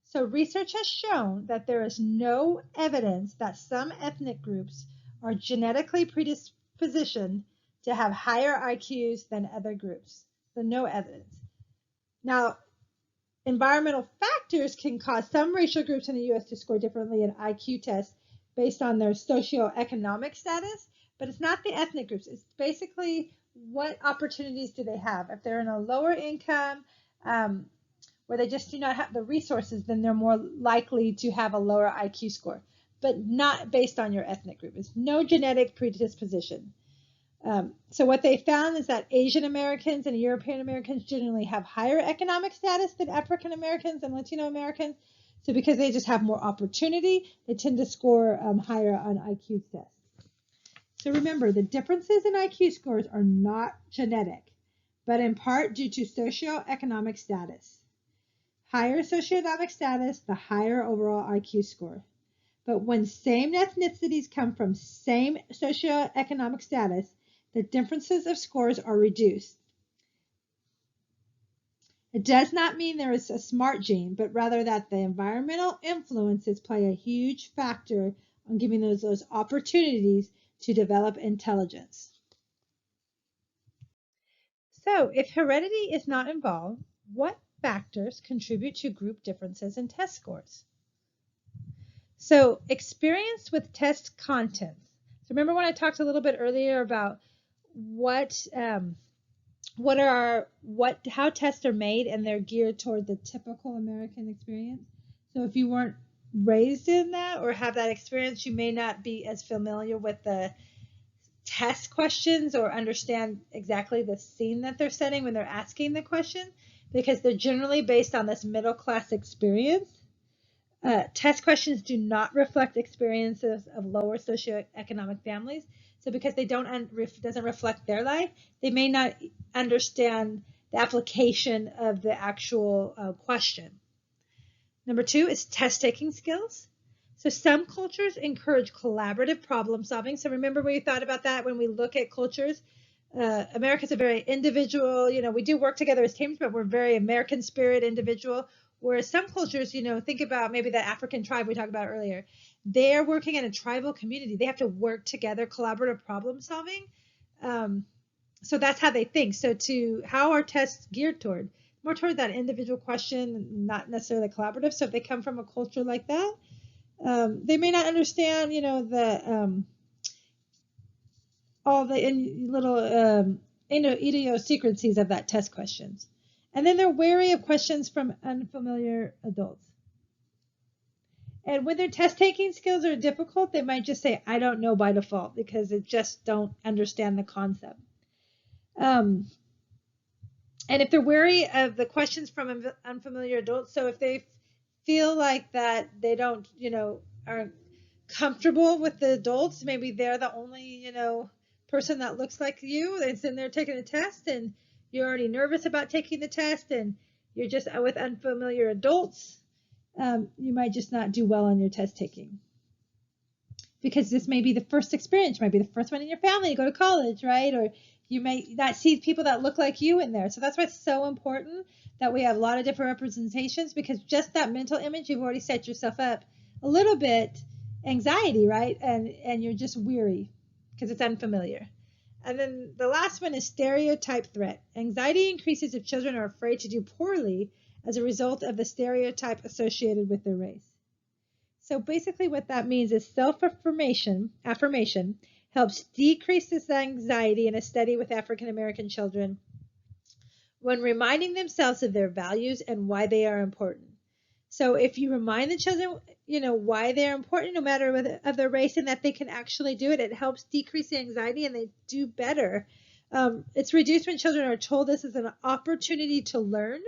So research has shown that there is no evidence that some ethnic groups are genetically predispositioned to have higher IQs than other groups. So no evidence. Now, environmental factors can cause some racial groups in the U.S. to score differently in IQ tests based on their socioeconomic status, but it's not the ethnic groups. It's basically what opportunities do they have. If they're in a lower income where they just do not have the resources, then they're more likely to have a lower IQ score, but not based on your ethnic group. It's no genetic predisposition. So what they found is that Asian Americans and European Americans generally have higher economic status than African Americans and Latino Americans. So because they just have more opportunity, they tend to score higher on IQ tests. So remember, the differences in IQ scores are not genetic, but in part due to socioeconomic status. Higher socioeconomic status, the higher overall IQ score. But when same ethnicities come from same socioeconomic status, the differences of scores are reduced. It does not mean there is a smart gene, but rather that the environmental influences play a huge factor on giving those opportunities to develop intelligence. So if heredity is not involved, what factors contribute to group differences in test scores? So experience with test contents. So remember when I talked a little bit earlier about how tests are made and they're geared toward the typical American experience. So if you weren't raised in that or have that experience, you may not be as familiar with the test questions or understand exactly the scene that they're setting when they're asking the question, because they're generally based on this middle class experience. Test questions do not reflect experiences of lower socioeconomic families. So because they doesn't reflect their life, they may not understand the application of the actual question. Number 2 is test-taking skills. So some cultures encourage collaborative problem solving. So remember we thought about that when we look at cultures. America's a very individual, we do work together as teams, but we're very American spirit individual. Whereas some cultures, think about maybe the African tribe we talked about earlier. They're working in a tribal community. They have to work together, collaborative problem solving. So that's how they think. So how are tests geared toward? More toward that individual question, not necessarily collaborative. So if they come from a culture like that, they may not understand, all the little, idiosyncrasies of that test questions. And then they're wary of questions from unfamiliar adults. And when their test-taking skills are difficult, they might just say, I don't know by default, because they just don't understand the concept. And if they're wary of the questions from unfamiliar adults, so if they feel like that they don't, are comfortable with the adults, maybe they're the only, person that looks like you that's in there taking a test, and you're already nervous about taking the test, and you're just with unfamiliar adults, you might just not do well on your test taking. Because this may be the first experience, might be the first one in your family to go to college, right? Or you may not see people that look like you in there. So that's why it's so important that we have a lot of different representations, because just that mental image, you've already set yourself up a little bit anxiety, right? And you're just weary because it's unfamiliar. And then the last one is stereotype threat. Anxiety increases if children are afraid to do poorly as a result of the stereotype associated with their race. So basically what that means is affirmation helps decrease this anxiety in a study with African American children when reminding themselves of their values and why they are important. So if you remind the children, why they're important, no matter of their race, and that they can actually do it, it helps decrease the anxiety and they do better. It's reduced when children are told this is an opportunity to learn.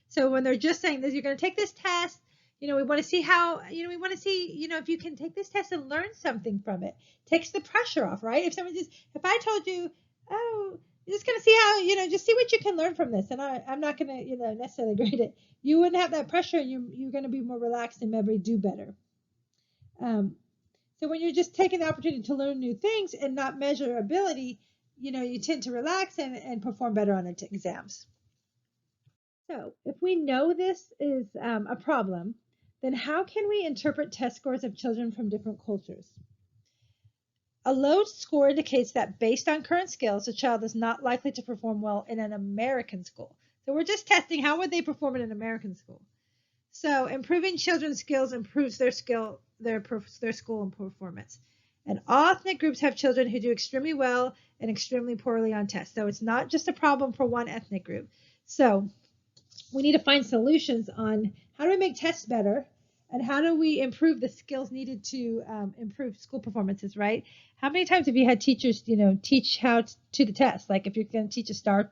So when they're just saying this, you're going to take this test, we want to see how, we want to see, if you can take this test and learn something from it. Takes the pressure off, right? If I told you, oh, you're just going to see how, just see what you can learn from this. And I'm not going to, necessarily grade it. You wouldn't have that pressure. You're going to be more relaxed and maybe do better. So when you're just taking the opportunity to learn new things and not measure ability, you tend to relax and perform better on exams. So if we know this is a problem, then how can we interpret test scores of children from different cultures? A low score indicates that based on current skills, a child is not likely to perform well in an American school. So we're just testing how would they perform in an American school. So improving children's skills improves their school and performance. And all ethnic groups have children who do extremely well and extremely poorly on tests. So it's not just a problem for one ethnic group. So we need to find solutions on how do we make tests better and how do we improve the skills needed to improve school performances, right? How many times have you had teachers, teach how to the test? Like if you're going to teach a STAR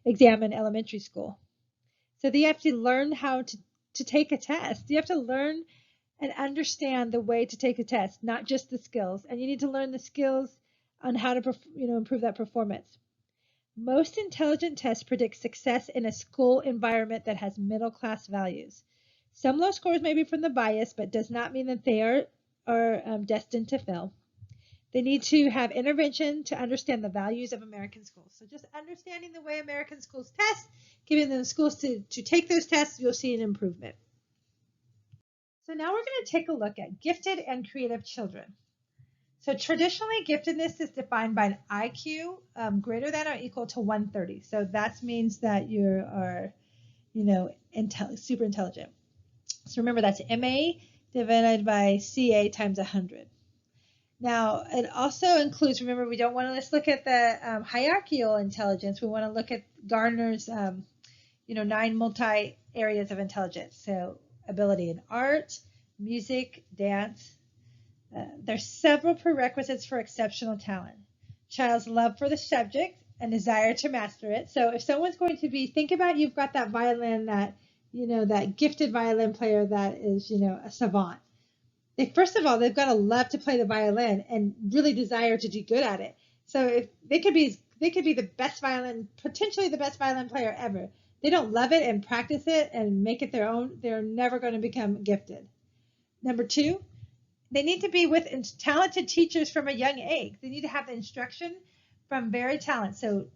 exam in elementary school. So you have to learn how to take a test. You have to learn and understand the way to take a test, not just the skills. And you need to learn the skills on how to, improve that performance. Most intelligent tests predict success in a school environment that has middle-class values. Some low scores may be from the bias, but does not mean that they are destined to fail. They need to have intervention to understand the values of American schools. So just understanding the way American schools test, giving them schools to take those tests, you'll see an improvement. So now we're going to take a look at gifted and creative children. So traditionally, giftedness is defined by an IQ greater than or equal to 130. So that means that you are, super intelligent. So remember, that's MA divided by CA times 100. Now, it also includes, remember, we don't want to just look at the hierarchical intelligence. We want to look at Gardner's, 9 multi-areas of intelligence. So ability in art, music, dance. There's several prerequisites for exceptional talent. Child's love for the subject and desire to master it. So if someone's going to think about you've got that violin, that gifted violin player that is, a savant. First of all, they've got to love to play the violin and really desire to do good at it. So if they could be the best violin, potentially the best violin player ever. They don't love it and practice it and make it their own, they're never going to become gifted. Number 2, they need to be with talented teachers from a young age. They need to have the instruction from very talent. So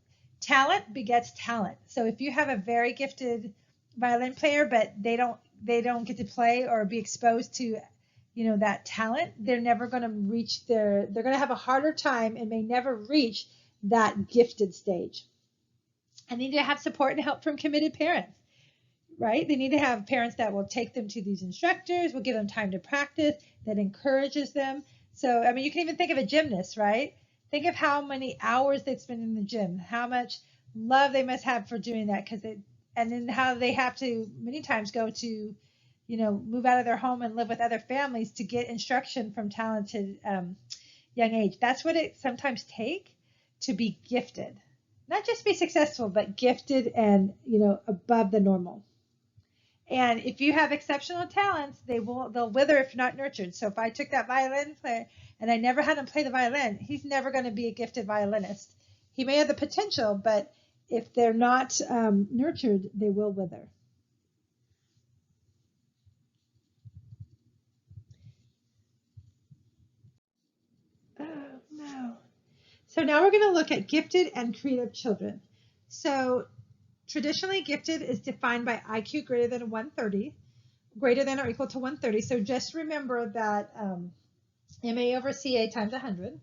talent begets talent. So if you have a very gifted violin player, but they don't get to play or be exposed to, that talent, they're never going to reach they're going to have a harder time and may never reach that gifted stage. And they need to have support and help from committed parents, right? They need to have parents that will take them to these instructors, will give them time to practice, that encourages them. So, you can even think of a gymnast, right? Think of how many hours they've spent in the gym, how much love they must have for doing that, and then how they have to many times go to, move out of their home and live with other families to get instruction from talented young age. That's what it sometimes takes to be gifted. Not just be successful, but gifted and, above the normal. And if you have exceptional talents, they'll wither if not nurtured. So if I took that violin player and I never had him play the violin, he's never going to be a gifted violinist. He may have the potential, but if they're not nurtured, they will wither. Oh, no. So now we're going to look at gifted and creative children. So traditionally, gifted is defined by IQ greater than 130, greater than or equal to 130. So just remember that MA over CA times 100.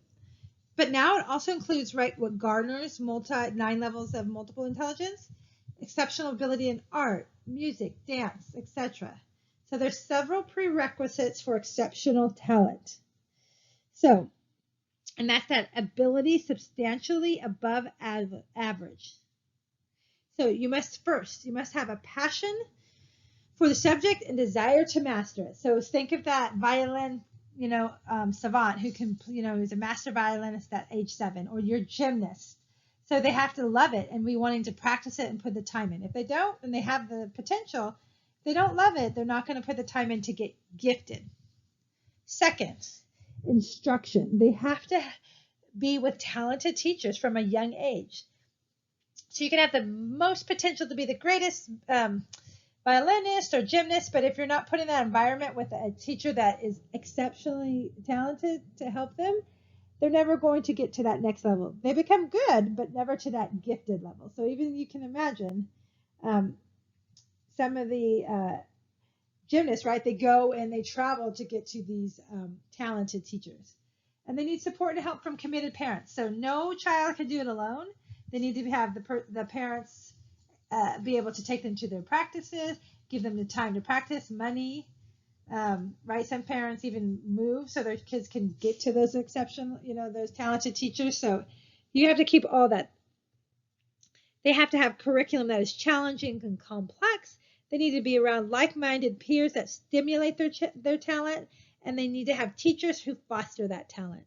But now it also includes, right, what Gardner's 9 levels of multiple intelligence, exceptional ability in art, music, dance, etc. So there's several prerequisites for exceptional talent. So, and that's that ability substantially above average. So you must have a passion for the subject and desire to master it. So think of that violin, savant who can, who's a master violinist at age 7, or your gymnast. So they have to love it and be wanting to practice it and put the time in. If they don't, and they have the potential, if they don't love it, they're not going to put the time in to get gifted. Second, instruction. They have to be with talented teachers from a young age. So you can have the most potential to be the greatest violinist or gymnast, but if you're not putting that environment with a teacher that is exceptionally talented to help them, they're never going to get to that next level. They become good, but never to that gifted level. So even you can imagine some of the gymnasts, right? They go and they travel to get to these talented teachers. And they need support and help from committed parents. So no child can do it alone. They need to have the parents be able to take them to their practices, give them the time to practice, money, right? Some parents even move so their kids can get to those exceptional, those talented teachers. So you have to keep all that. They have to have curriculum that is challenging and complex. They need to be around like-minded peers that stimulate their talent, and they need to have teachers who foster that talent.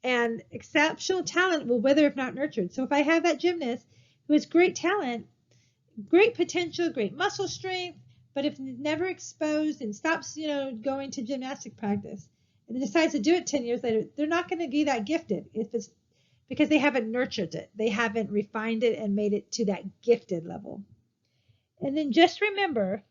And exceptional talent will wither if not nurtured. So if I have that gymnast who has great talent, great potential, great muscle strength, but if never exposed and stops, going to gymnastic practice and decides to do it 10 years later, they're not going to be that gifted if it's because they haven't nurtured it. They haven't refined it and made it to that gifted level. And then just remember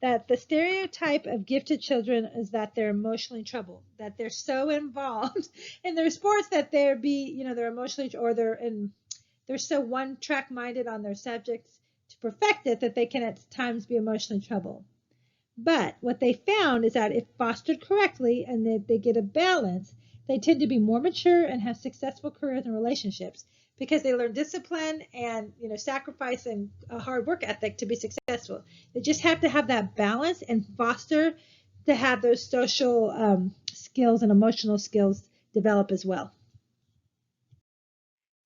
that the stereotype of gifted children is that they're emotionally troubled, that they're so involved in their sports that they're emotionally, or they're so one-track minded on their subjects to perfect it that they can at times be emotionally troubled. But what they found is that if fostered correctly and that they get a balance, they tend to be more mature and have successful careers and relationships because they learn discipline and sacrifice and a hard work ethic to be successful. They just have to have that balance and foster to have those social skills and emotional skills develop as well.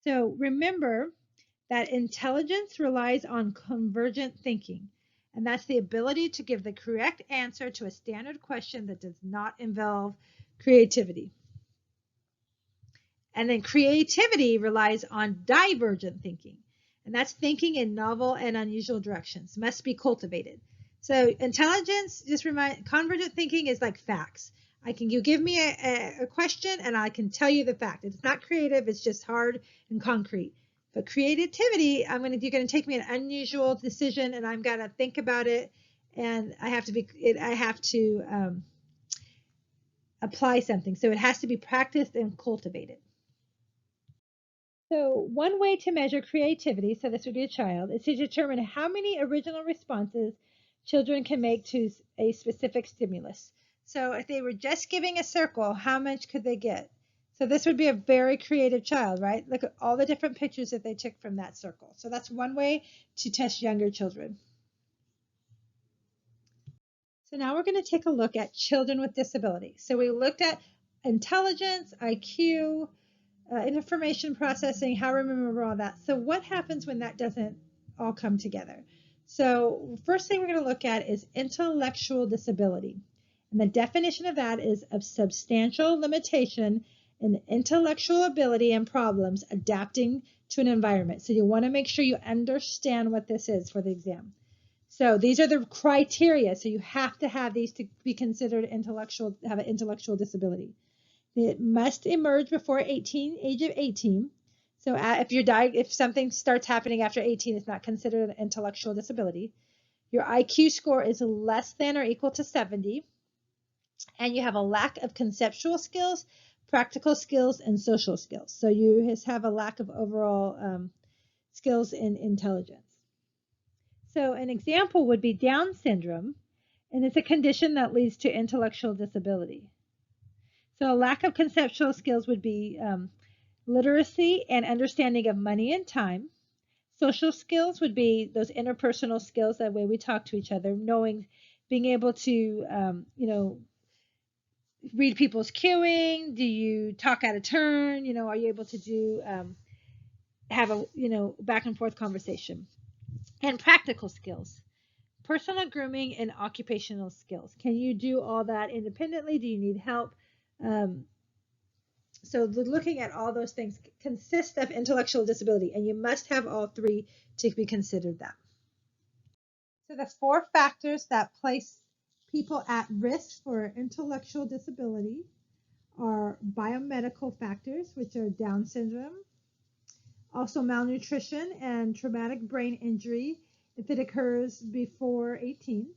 So remember that intelligence relies on convergent thinking, and that's the ability to give the correct answer to a standard question that does not involve creativity. And then creativity relies on divergent thinking, and that's thinking in novel and unusual directions, must be cultivated. So intelligence, convergent thinking is like facts. You give me a question and I can tell you the fact. It's not creative, it's just hard and concrete. But creativity, you're going to take me an unusual decision and I'm going to think about it, and I have to apply something. So it has to be practiced and cultivated. So one way to measure creativity, so this would be a child, is to determine how many original responses children can make to a specific stimulus. So if they were just giving a circle, how much could they get? So this would be a very creative child, right? Look at all the different pictures that they took from that circle. So that's one way to test younger children. So now we're going to take a look at children with disabilities. So we looked at intelligence, IQ, information processing, how to remember all that. So what happens when that doesn't all come together? So first thing we're going to look at is intellectual disability. And the definition of that is of substantial limitation in intellectual ability and problems adapting to an environment. So you want to make sure you understand what this is for the exam. So these are the criteria. So you have to have these to be considered have an intellectual disability. It must emerge before age of 18. So if something starts happening after 18, it's not considered an intellectual disability. Your IQ score is less than or equal to 70. And you have a lack of conceptual skills, practical skills, and social skills. So you just have a lack of overall skills in intelligence. So an example would be Down syndrome, and it's a condition that leads to intellectual disability. So a lack of conceptual skills would be literacy and understanding of money and time. Social skills would be those interpersonal skills, that way we talk to each other, knowing, being able to, read people's cueing. Do you talk out of turn? Are you able to do, have a, back and forth conversation? And practical skills, personal grooming and occupational skills. Can you do all that independently? Do you need help? So looking at all those things consist of intellectual disability, and you must have all three to be considered that. So the 4 factors that place people at risk for intellectual disability are biomedical factors, which are Down syndrome, also malnutrition and traumatic brain injury if it occurs before 18.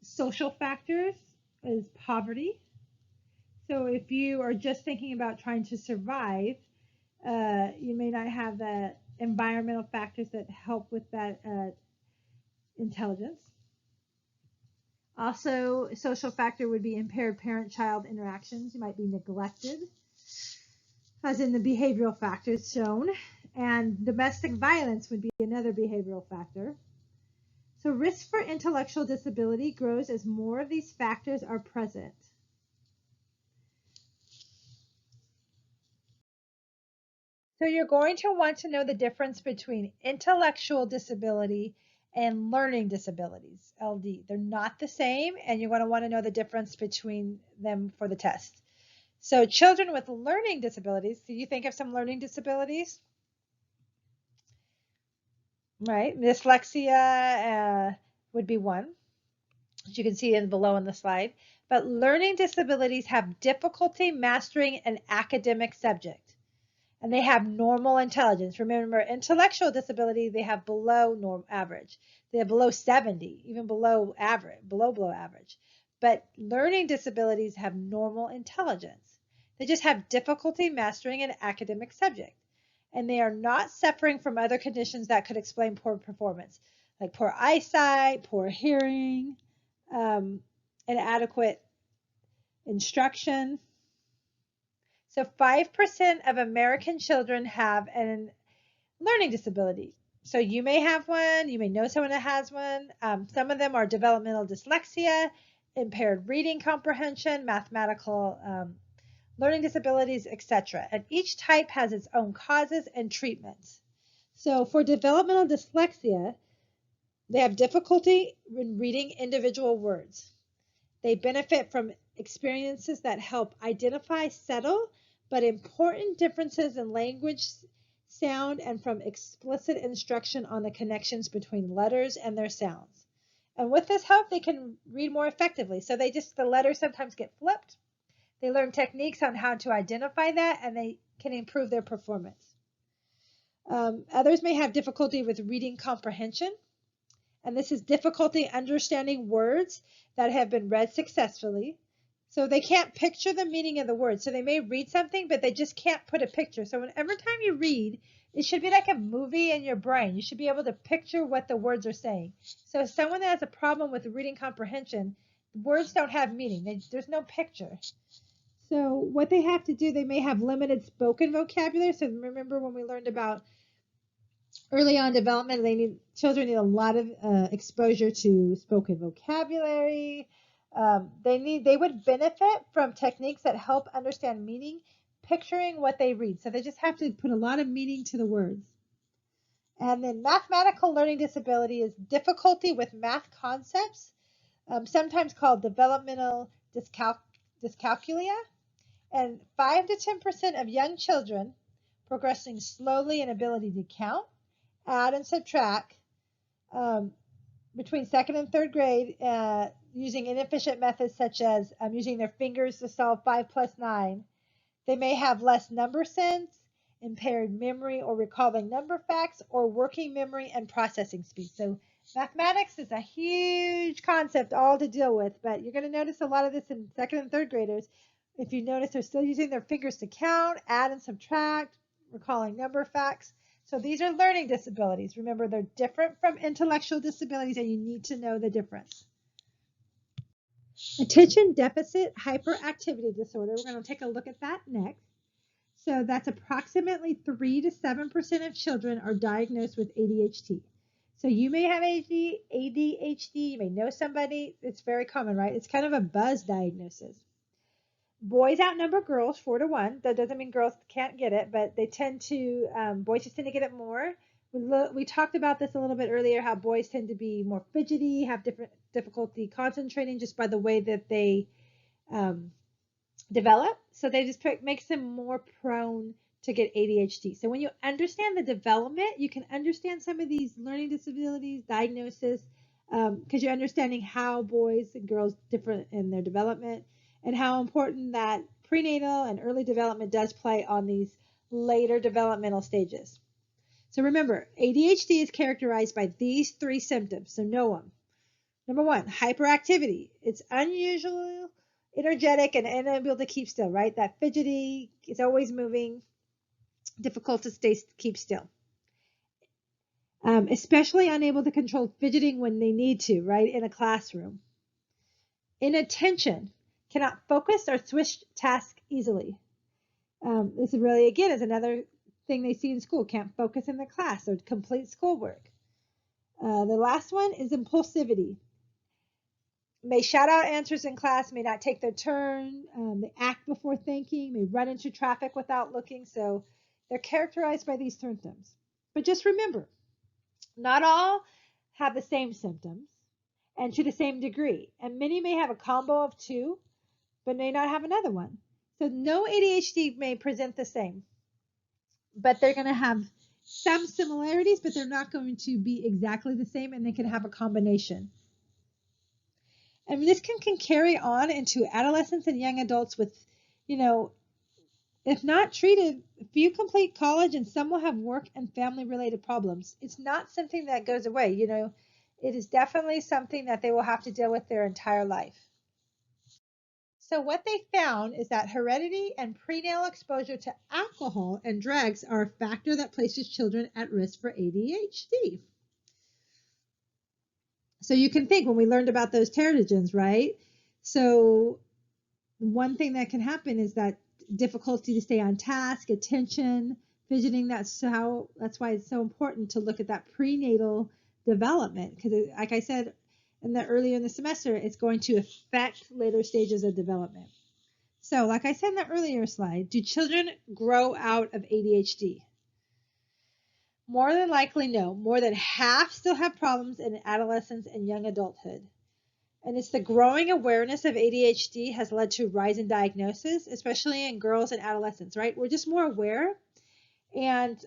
Social factors is poverty. So if you are just thinking about trying to survive, you may not have the environmental factors that help with that intelligence. Also, a social factor would be impaired parent-child interactions. You might be neglected, as in the behavioral factors shown. And domestic violence would be another behavioral factor. So risk for intellectual disability grows as more of these factors are present. So you're going to want to know the difference between intellectual disability and learning disabilities, LD. They're not the same, and you're going to want to know the difference between them for the test. So children with learning disabilities, do you think of some learning disabilities? Right, dyslexia would be one, as you can see below in the slide. But learning disabilities have difficulty mastering an academic subject, and they have normal intelligence. Remember, intellectual disability, they have below average. They have below 70, even below average, below average. But learning disabilities have normal intelligence. They just have difficulty mastering an academic subject. And they are not suffering from other conditions that could explain poor performance, like poor eyesight, poor hearing, inadequate instruction. So 5% of American children have a learning disability. So you may have one, you may know someone that has one. Some of them are developmental dyslexia, impaired reading comprehension, mathematical learning disabilities, etc. And each type has its own causes and treatments. So for developmental dyslexia, they have difficulty in reading individual words. They benefit from experiences that help identify subtle but important differences in language, sound, and from explicit instruction on the connections between letters and their sounds. And with this help, they can read more effectively. So the letters sometimes get flipped. They learn techniques on how to identify that, and they can improve their performance. Others may have difficulty with reading comprehension, and this is difficulty understanding words that have been read successfully. So they can't picture the meaning of the word. So they may read something, but they just can't put a picture. So every time you read, it should be like a movie in your brain. You should be able to picture what the words are saying. So someone that has a problem with reading comprehension, words don't have meaning. There's no picture. So what they have to do, they may have limited spoken vocabulary. So remember when we learned about early on development, children need a lot of exposure to spoken vocabulary. They would benefit from techniques that help understand meaning, picturing what they read. So they just have to put a lot of meaning to the words. And then mathematical learning disability is difficulty with math concepts, sometimes called developmental dyscalculia. And 5 to 10% of young children progressing slowly in ability to count, add, and subtract between 2nd and 3rd grade using inefficient methods such as using their fingers to solve 5 plus 9. They may have less number sense, impaired memory or recalling number facts, or working memory and processing speed. So mathematics is a huge concept all to deal with, but you're going to notice a lot of this in 2nd and 3rd graders. If you notice, they're still using their fingers to count, add and subtract, recalling number facts. So these are learning disabilities. Remember, they're different from intellectual disabilities, and you need to know the difference. Attention deficit hyperactivity disorder. We're going to take a look at that next. So that's approximately 3 to 7% of children are diagnosed with ADHD. So you may have ADHD, you may know somebody. It's very common, right? It's kind of a buzz diagnosis. Boys outnumber girls 4 to 1. That doesn't mean girls can't get it, but they tend to, boys just tend to get it more. We talked about this a little bit earlier, how boys tend to be more fidgety, have different difficulty concentrating just by the way that they um, develop. So they just makes them more prone to get ADHD. So when you understand the development, you can understand some of these learning disabilities, diagnosis, because you're understanding how boys and girls differ in their development and how important that prenatal and early development does play on these later developmental stages. So remember, ADHD is characterized by these 3 symptoms, so know them. Number 1, hyperactivity. It's unusual, energetic, and unable to keep still, right? That fidgety, it's always moving, difficult to keep still. Especially unable to control fidgeting when they need to, right, in a classroom. Inattention, cannot focus or switch tasks easily. This is really, again, is another thing they see in school, can't focus in the class or complete schoolwork. The last one is impulsivity. May shout out answers in class, may not take their turn, they act before thinking, may run into traffic without looking. So they're characterized by these symptoms. But just remember, not all have the same symptoms and to the same degree. And many may have a combo of 2, but may not have another one. So no ADHD may present the same, but they're going to have some similarities, but they're not going to be exactly the same, and they can have a combination. And this can carry on into adolescents and young adults with, if not treated, few complete college and some will have work and family related problems. It's not something that goes away. It is definitely something that they will have to deal with their entire life. So what they found is that heredity and prenatal exposure to alcohol and drugs are a factor that places children at risk for ADHD. So you can think when we learned about those teratogens, right? So one thing that can happen is that difficulty to stay on task, attention, fidgeting. That's why it's so important to look at that prenatal development, because like I said earlier in the semester, it's going to affect later stages of development. So like I said in the earlier slide, do children grow out of ADHD? More than likely, no. More than half still have problems in adolescence and young adulthood. And it's the growing awareness of ADHD has led to a rise in diagnosis, especially in girls and adolescents, right? We're just more aware. And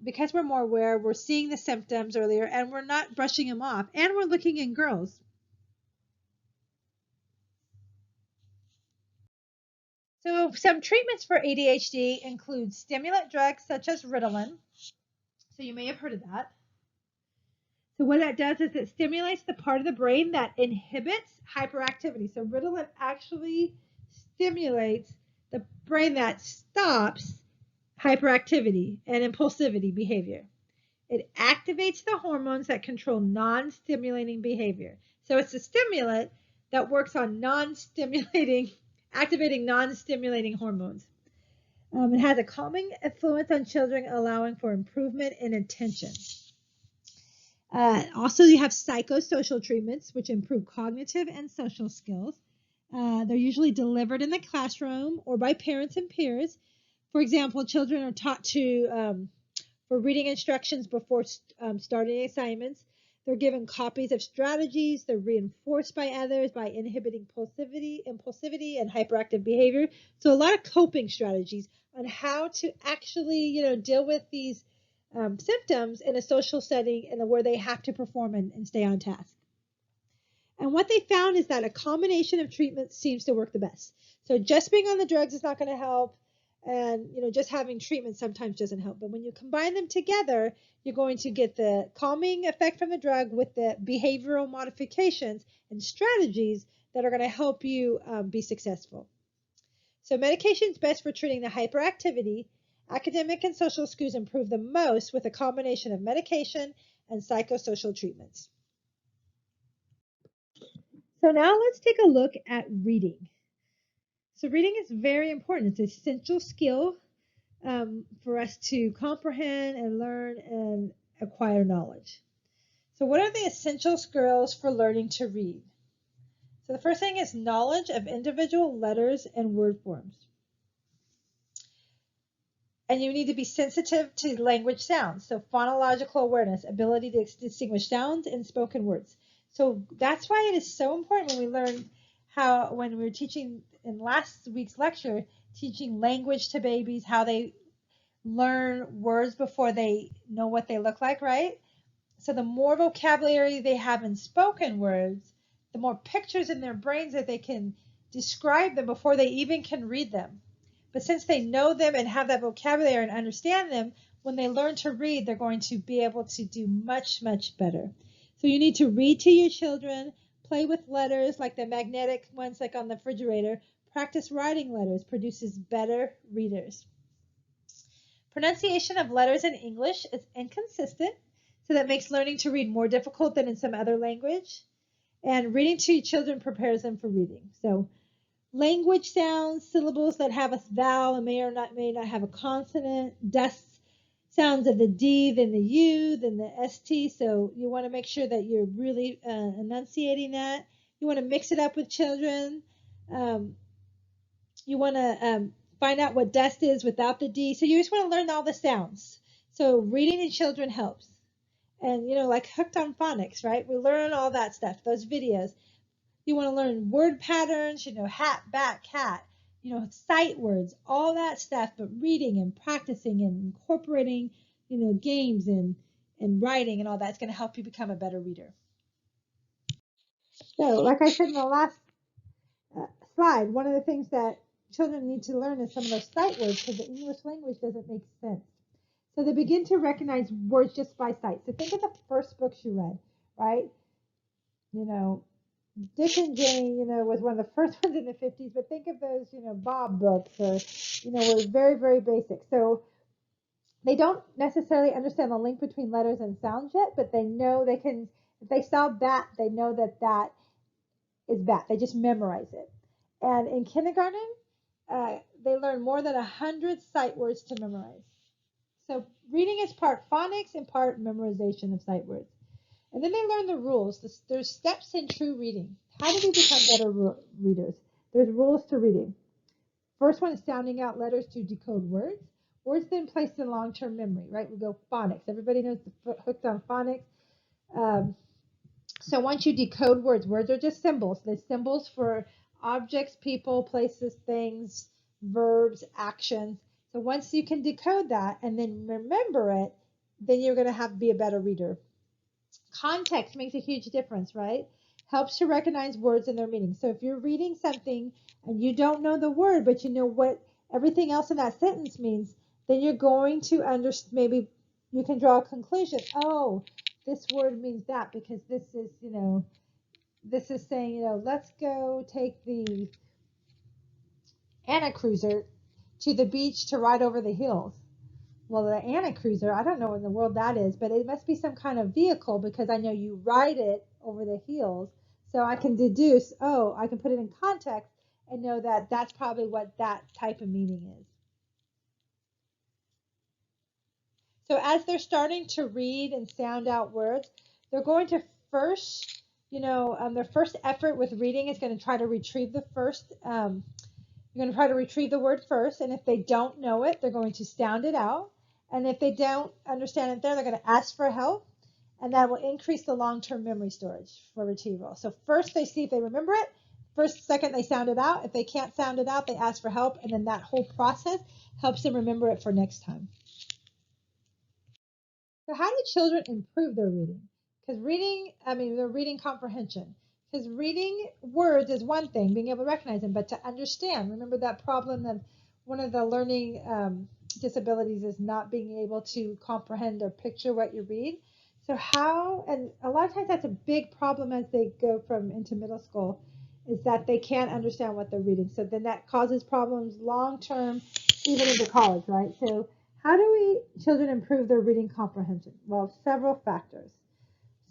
because we're more aware, we're seeing the symptoms earlier and we're not brushing them off. And we're looking in girls. So some treatments for ADHD include stimulant drugs such as Ritalin. So you may have heard of that. So what that does is it stimulates the part of the brain that inhibits hyperactivity. So Ritalin actually stimulates the brain that stops hyperactivity and impulsivity behavior. It activates the hormones that control non-stimulating behavior. So it's a stimulant that works on activating non-stimulating hormones. It has a calming influence on children, allowing for improvement in attention. Also, you have psychosocial treatments, which improve cognitive and social skills. They're usually delivered in the classroom or by parents and peers. For example, children are taught for reading instructions before starting assignments. They're given copies of strategies. They're reinforced by others by inhibiting impulsivity, and hyperactive behavior. So a lot of coping strategies on how to actually, deal with these symptoms in a social setting and where they have to perform and stay on task. And what they found is that a combination of treatments seems to work the best. So just being on the drugs is not going to help. And, just having treatment sometimes doesn't help. But when you combine them together, you're going to get the calming effect from the drug with the behavioral modifications and strategies that are going to help you be successful. So medication is best for treating the hyperactivity. Academic and social schools improve the most with a combination of medication and psychosocial treatments. So now let's take a look at reading. So reading is very important. It's an essential skill for us to comprehend and learn and acquire knowledge. So what are the essential skills for learning to read? So the first thing is knowledge of individual letters and word forms. And you need to be sensitive to language sounds. So phonological awareness, ability to distinguish sounds in spoken words. So that's why it is so important when we learn how, when we were teaching in last week's lecture, teaching language to babies, how they learn words before they know what they look like, right? So the more vocabulary they have in spoken words, the more pictures in their brains that they can describe them before they even can read them. But since they know them and have that vocabulary and understand them, when they learn to read, they're going to be able to do much, much better. So you need to read to your children, play with letters like the magnetic ones like on the refrigerator. Practice writing letters produces better readers. Pronunciation of letters in English is inconsistent, so that makes learning to read more difficult than in some other language. And reading to children prepares them for reading. So language sounds, syllables that have a vowel and may not have a consonant, sounds of the D, then the U, then the ST. So you want to make sure that you're really enunciating that. You want to mix it up with children. You want to find out what dust is without the D. So you just want to learn all the sounds. So reading to children helps. And, like Hooked on Phonics, right? We learn all that stuff, those videos. You want to learn word patterns, hat, bat, cat, sight words, all that stuff, but reading and practicing and incorporating, games and writing and all that's going to help you become a better reader. So, like I said in the last slide, one of the things that children need to learn is some of those sight words because the English language doesn't make sense. So they begin to recognize words just by sight. So think of the first books you read, right? Dick and Jane, was one of the first ones in the 50s, but think of those, Bob books or, were very, very basic. So they don't necessarily understand the link between letters and sounds yet, but they know they can, if they saw bat, they know that that is bat. They just memorize it. And in kindergarten, they learn more than 100 sight words to memorize. So reading is part phonics and part memorization of sight words. And then they learn the rules. There's steps in true reading. How do we become better readers? There's rules to reading. First one is sounding out letters to decode words. Words then placed in long-term memory, right? We go phonics. Everybody knows the Hooked on Phonics. So once you decode words are just symbols. They're symbols for objects, people, places, things, verbs, actions. So once you can decode that and then remember it, then you're going to be a better reader. Context makes a huge difference, right? Helps to recognize words and their meaning. So if you're reading something and you don't know the word, but you know what everything else in that sentence means, then you're going to understand, maybe you can draw a conclusion. Oh, this word means that because this is, this is saying, let's go take the Anna Cruiser to the beach to ride over the hills. Well, the Anna Cruiser, I don't know in the world that is, but it must be some kind of vehicle because I know you ride it over the hills. So I can deduce, I can put it in context and know that that's probably what that type of meaning is. So as they're starting to read and sound out words, they're going to first, their first effort with reading is going to try to retrieve the first, you're going to try to retrieve the word first. And if they don't know it, they're going to sound it out. And if they don't understand it there, they're going to ask for help. And that will increase the long-term memory storage for retrieval. So first they see if they remember it. Second, they sound it out. If they can't sound it out, they ask for help. And then that whole process helps them remember it for next time. So how do children improve their reading? Because their reading comprehension. Because reading words is one thing, being able to recognize them, but to understand. Remember that problem of one of the learning disabilities is not being able to comprehend or picture what you read. So and a lot of times that's a big problem as they go into middle school, is that they can't understand what they're reading. So then that causes problems long term, even into college, right? So how do children improve their reading comprehension? Well, several factors.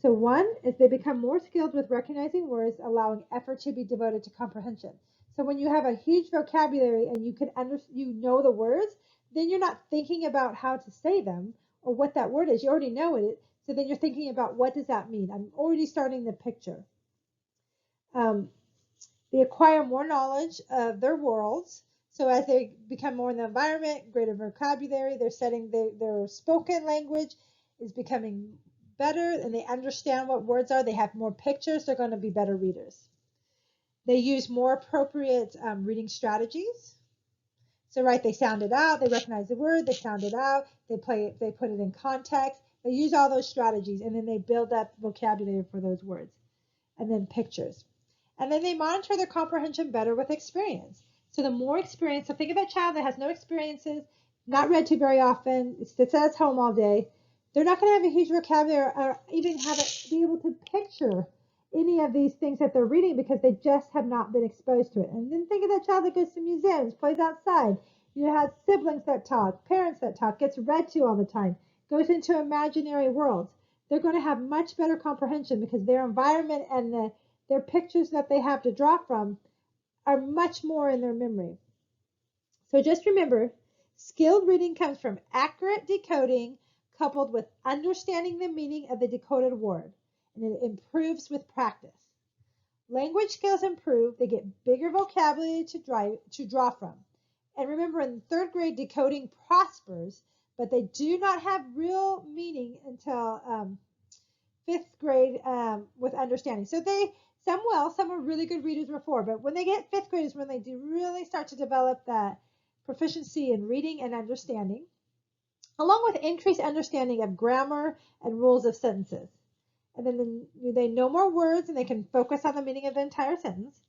So one is they become more skilled with recognizing words, allowing effort to be devoted to comprehension. So when you have a huge vocabulary and you know the words, then you're not thinking about how to say them or what that word is. You already know it. So then you're thinking about what does that mean? I'm already starting the picture. They acquire more knowledge of their worlds. So as they become more in the environment, greater vocabulary, their spoken language is becoming better, and they understand what words are. They have more pictures. They're going to be better readers. They use more appropriate reading strategies. So, right, they sound it out. They recognize the word. They sound it out. They put it in context. They use all those strategies, and then they build up vocabulary for those words, and then pictures. And then they monitor their comprehension better with experience. So the more experience, so think of that child that has no experiences, not read to very often, sits at home all day. They're not going to have a huge vocabulary or even be able to picture any of these things that they're reading because they just have not been exposed to it. And then think of that child that goes to museums, plays outside, has siblings that talk, parents that talk, gets read to all the time, goes into imaginary worlds. They're going to have much better comprehension because their environment and their pictures that they have to draw from are much more in their memory. So just remember, skilled reading comes from accurate decoding coupled with understanding the meaning of the decoded word, and it improves with practice. Language skills improve. They get bigger vocabulary to draw from. And remember, in third grade, decoding prospers, but they do not have real meaning until fifth grade with understanding. So some are really good readers before, but when they get fifth grade is when they do really start to develop that proficiency in reading and understanding, along with increased understanding of grammar and rules of sentences. And then they know more words and they can focus on the meaning of the entire sentence.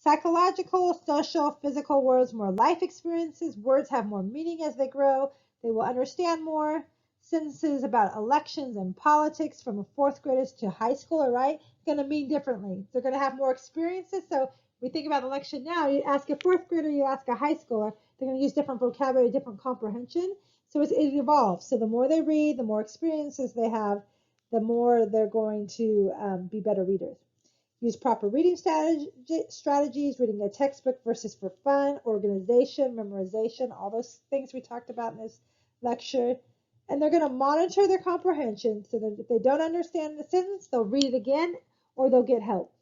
Psychological, social, physical words, more life experiences. Words have more meaning as they grow. They will understand more. Sentences about elections and politics from a fourth graders to high schooler, right? It's going to mean differently. They're going to have more experiences. So we think about election now. You ask a fourth grader, you ask a high schooler. They're going to use different vocabulary, different comprehension. So it evolves. So the more they read, the more experiences they have, the more they're going to be better readers. Use proper reading strategies, reading a textbook versus for fun, organization, memorization, all those things we talked about in this lecture. And they're going to monitor their comprehension so that if they don't understand the sentence, they'll read it again or they'll get help.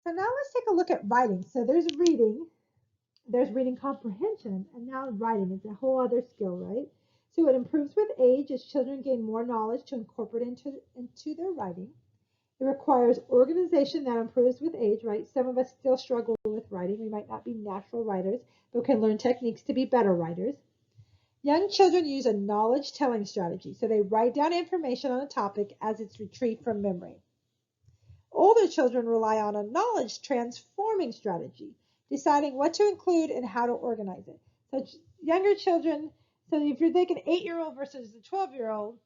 So now let's take a look at writing. So there's reading comprehension, and now writing is a whole other skill, right? So it improves with age as children gain more knowledge to incorporate into their writing. It requires organization that improves with age, right? Some of us still struggle with writing. We might not be natural writers, but can learn techniques to be better writers. Young children use a knowledge-telling strategy, so they write down information on a topic as it's retrieved from memory. Older children rely on a knowledge-transforming strategy, deciding what to include and how to organize it. So younger children, so if you're thinking 8-year-old versus the 12-year-old,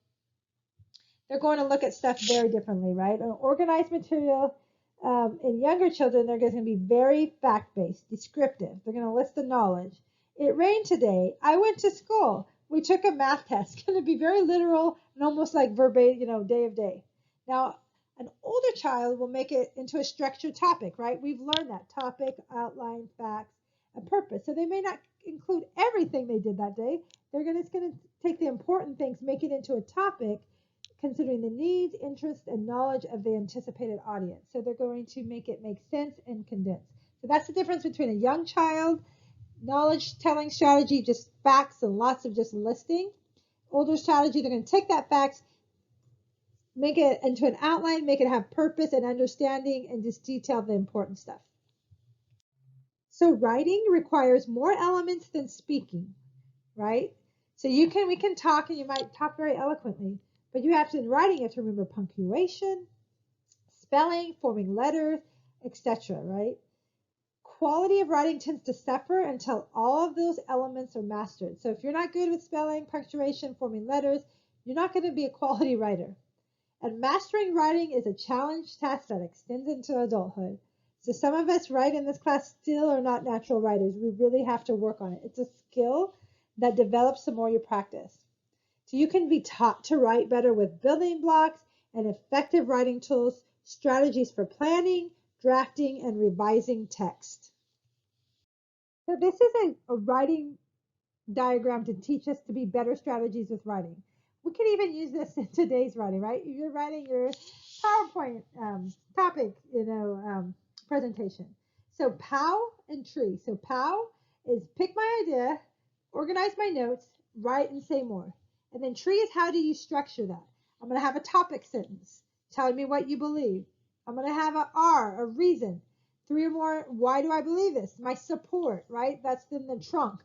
they're going to look at stuff very differently, right? An organized material in younger children, they're going to be very fact-based, descriptive. They're going to list the knowledge. It rained today. I went to school. We took a math test. It's going to be very literal and almost like verbatim, day of day. Now, an older child will make it into a structured topic, right? We've learned that topic, outline, facts, and purpose. So they may not include everything they did that day. They're just going to take the important things, make it into a topic, considering the needs, interests, and knowledge of the anticipated audience. So they're going to make it make sense and condense. So that's the difference between a young child, knowledge-telling strategy, just facts and lots of just listing. Older strategy, they're going to take that facts, make it into an outline, make it have purpose and understanding, and just detail the important stuff. So writing requires more elements than speaking, right? So we can talk, and you might talk very eloquently, but in writing, you have to remember punctuation, spelling, forming letters, etc., right? Quality of writing tends to suffer until all of those elements are mastered. So if you're not good with spelling, punctuation, forming letters, you're not going to be a quality writer. And mastering writing is a challenge task that extends into adulthood. So some of us right in this class still are not natural writers. We really have to work on it. It's a skill that develops the more you practice. So you can be taught to write better with building blocks and effective writing tools, strategies for planning, drafting, and revising text. So this is a writing diagram to teach us to be better strategies with writing. We could even use this in today's writing, right? If you're writing your PowerPoint topic, presentation. So POW and tree. So POW is pick my idea, organize my notes, write and say more. And then tree is how do you structure that? I'm going to have a topic sentence telling me what you believe. I'm going to have a R, a reason. Three or more, why do I believe this? My support, right? That's in the trunk.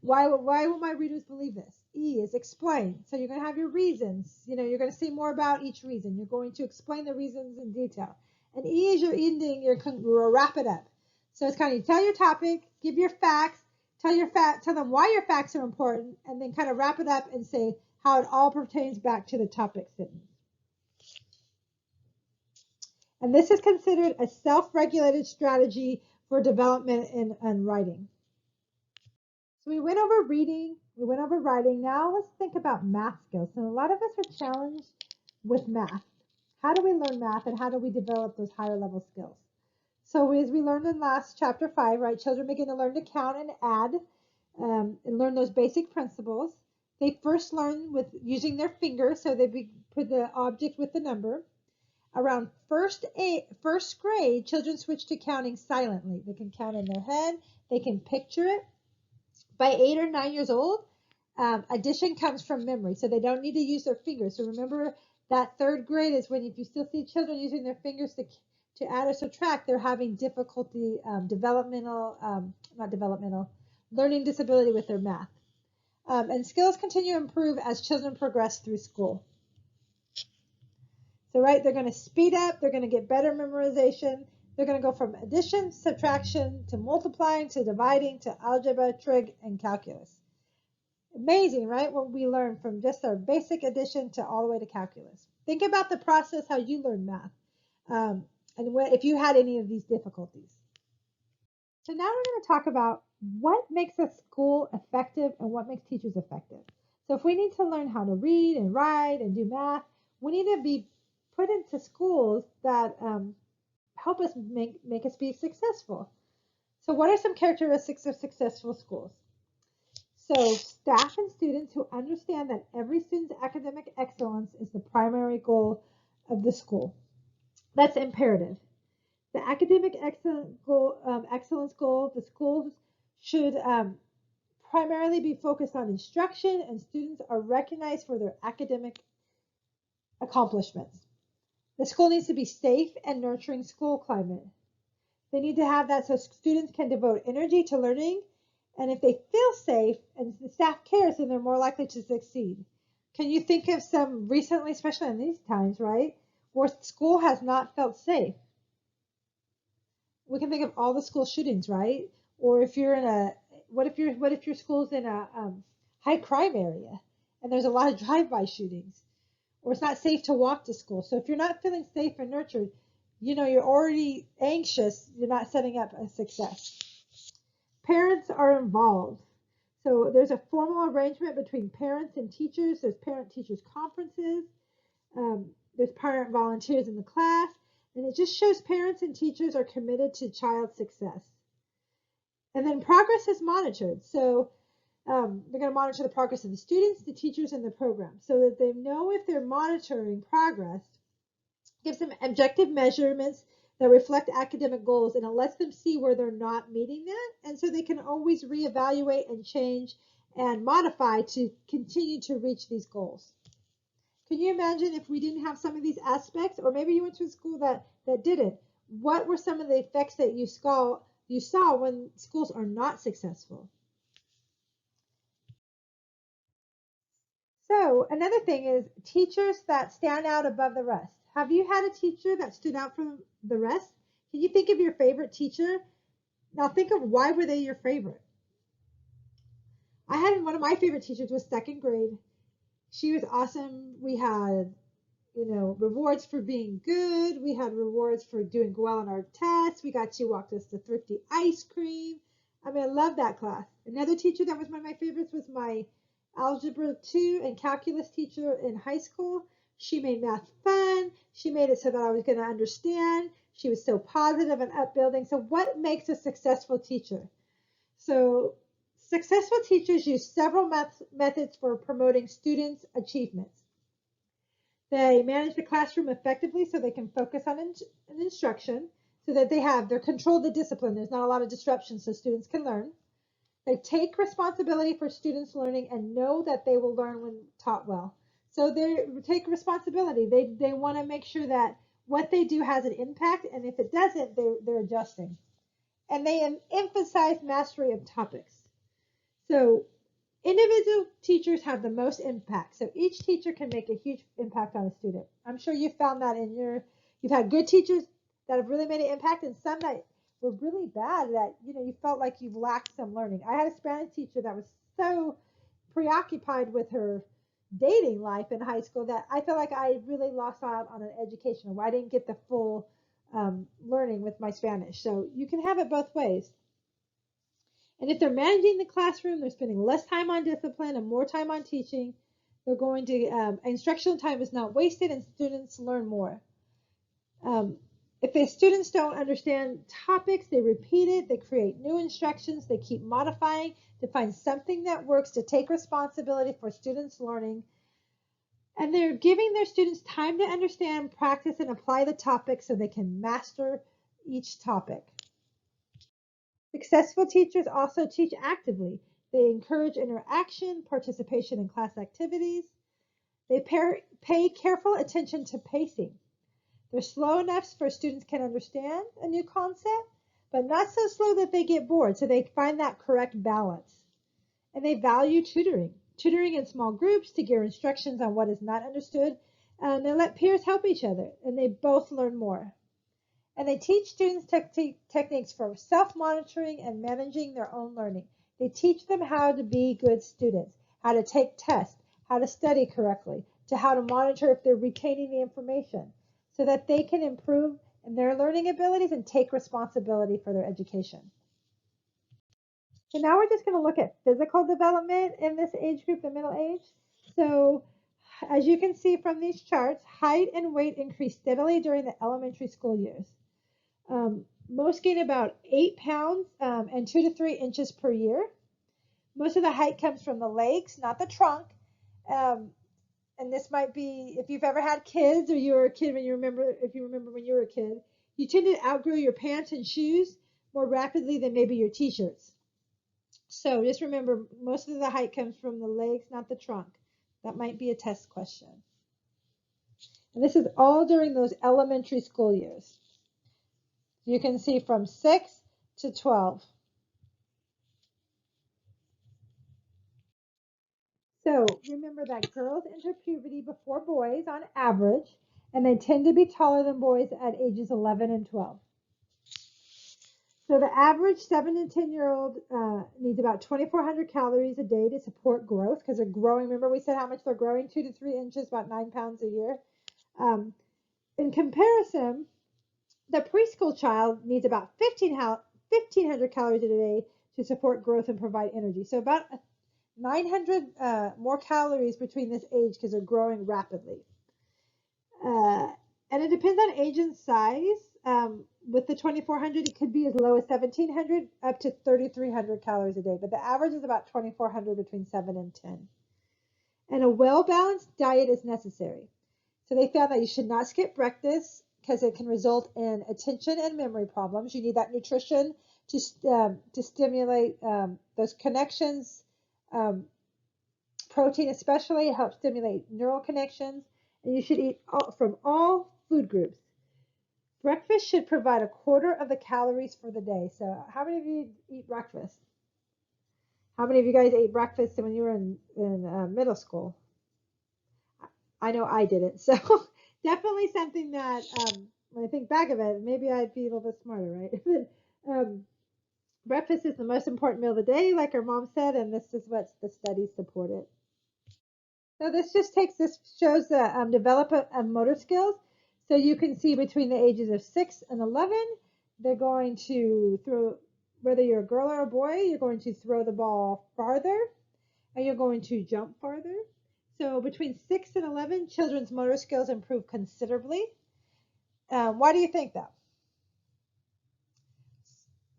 Why will my readers believe this? E is explain. So you're going to have your reasons. You're going to say more about each reason. You're going to explain the reasons in detail. And E is your ending. You'll wrap it up. So it's kind of you tell your topic, give your facts, tell them why your facts are important, and then kind of wrap it up and say how it all pertains back to the topic sentence. And this is considered a self-regulated strategy for development in writing. So we went over reading, we went over writing. Now let's think about math skills. So a lot of us are challenged with math. How do we learn math and how do we develop those higher level skills? So as we learned in last chapter 5, right, children begin to learn to count and add and learn those basic principles. They first learn with using their fingers, so they put the object with the number. Around first grade, children switch to counting silently. They can count in their head. They can picture it. By 8 or 9 years old, addition comes from memory, so they don't need to use their fingers. So remember that third grade is when if you still see children using their fingers to add or subtract, they're having difficulty, learning disability with their math. And skills continue to improve as children progress through school. So, right, they're going to speed up, they're going to get better memorization, they're going to go from addition, subtraction, to multiplying, to dividing, to algebra, trig, and calculus. Amazing, right? What we learn from just our basic addition to all the way to calculus. Think about the process, how you learn math, and if you had any of these difficulties. So now we're going to talk about what makes a school effective and what makes teachers effective. So if we need to learn how to read and write and do math, we need to be put into schools that help us make us be successful. So what are some characteristics of successful schools? So staff and students who understand that every student's academic excellence is the primary goal of the school. That's imperative. The academic excellence goal, the schools should primarily be focused on instruction, and students are recognized for their academic accomplishments. The school needs to be safe and nurturing school climate. They need to have that so students can devote energy to learning, and if they feel safe and the staff cares, then they're more likely to succeed. Can you think of some recently, especially in these times, right, where school has not felt safe? We can think of all the school shootings, right? Or if you're in a, what if your school's in a high crime area and there's a lot of drive-by shootings, or it's not safe to walk to school. So if you're not feeling safe and nurtured, you're already anxious, you're not setting up a success. Parents are involved. So there's a formal arrangement between parents and teachers. There's parent-teachers conferences. There's parent volunteers in the class. And it just shows parents and teachers are committed to child success. And then progress is monitored. So they're going to monitor the progress of the students, the teachers, and the program so that they know if they're monitoring progress, gives them objective measurements that reflect academic goals, and it lets them see where they're not meeting that. And so they can always reevaluate and change and modify to continue to reach these goals. Can you imagine if we didn't have some of these aspects, or maybe you went to a school that didn't? What were some of the effects that you saw when schools are not successful? So another thing is teachers that stand out above the rest. Have you had a teacher that stood out from the rest? Can you think of your favorite teacher? Now think of why were they your favorite? I had one of my favorite teachers was second grade. She was awesome. We had rewards for being good. We had rewards for doing well on our tests. She walked us to Thrifty ice cream. I mean, I love that class. Another teacher that was one of my favorites was my Algebra 2 and calculus teacher in high school. She made math fun. She made it so that I was going to understand. She was so positive and upbuilding. So what makes a successful teacher? So successful teachers use several methods for promoting students' achievements. They manage the classroom effectively so they can focus on instruction, so that they're control the discipline. There's not a lot of disruption so students can learn. They take responsibility for students' learning and know that they will learn when taught well. So they take responsibility. They want to make sure that what they do has an impact, and if it doesn't, they're adjusting. And they emphasize mastery of topics. So individual teachers have the most impact. So each teacher can make a huge impact on a student. I'm sure you found that you've had good teachers that have really made an impact, and some that were really bad that, you felt like you've lacked some learning. I had a Spanish teacher that was so preoccupied with her dating life in high school that I felt like I really lost out on an education. I didn't get the full learning with my Spanish. So you can have it both ways. And if they're managing the classroom, they're spending less time on discipline and more time on teaching. They're going to, instructional time is not wasted and students learn more. If the students don't understand topics, they repeat it, they create new instructions, they keep modifying to find something that works, to take responsibility for students' learning. And they're giving their students time to understand, practice, and apply the topic so they can master each topic. Successful teachers also teach actively. They encourage interaction, participation in class activities. They pay careful attention to pacing. They're slow enough for students can understand a new concept, but not so slow that they get bored. So they find that correct balance. And they value tutoring in small groups to give instructions on what is not understood. And they let peers help each other, and they both learn more. And they teach students techniques for self-monitoring and managing their own learning. They teach them how to be good students, how to take tests, how to study correctly, to how to monitor if they're retaining the information, so that they can improve in their learning abilities and take responsibility for their education. So now we're just going to look at physical development in this age group, the middle age. So as you can see from these charts, height and weight increase steadily during the elementary school years. Most gain about 8 pounds and 2 to 3 inches per year. Most of the height comes from the legs, not the trunk. And this might be, if you've ever had kids, or you were a kid if you remember when you were a kid, you tend to outgrow your pants and shoes more rapidly than maybe your t-shirts. So just remember, most of the height comes from the legs, not the trunk. That might be a test question. And this is all during those elementary school years. You can see from 6 to 12. So remember that girls enter puberty before boys on average, and they tend to be taller than boys at ages 11 and 12. So the average 7 to 10-year-old needs about 2,400 calories a day to support growth, because they're growing. Remember we said how much they're growing, 2 to 3 inches, about 9 pounds a year. In comparison, the preschool child needs about 1,500 calories a day to support growth and provide energy. So about 900 more calories between this age, because they're growing rapidly. And it depends on age and size. With the 2,400, it could be as low as 1,700 up to 3,300 calories a day. But the average is about 2,400 between 7 and 10. And a well-balanced diet is necessary. So they found that you should not skip breakfast, because it can result in attention and memory problems. You need that nutrition to stimulate those connections. Protein especially helps stimulate neural connections. And you should eat from all food groups. Breakfast should provide a quarter of the calories for the day. So how many of you eat breakfast? How many of you guys ate breakfast when you were in middle school? I know I didn't. So definitely something that when I think back of it, maybe I'd be a little bit smarter, right? Breakfast is the most important meal of the day, like our mom said, and this is what the studies supported. So this shows the development of motor skills. So you can see between the ages of 6 and 11, they're going to throw, whether you're a girl or a boy, you're going to throw the ball farther, and you're going to jump farther. So between 6 and 11, children's motor skills improve considerably. Why do you think that?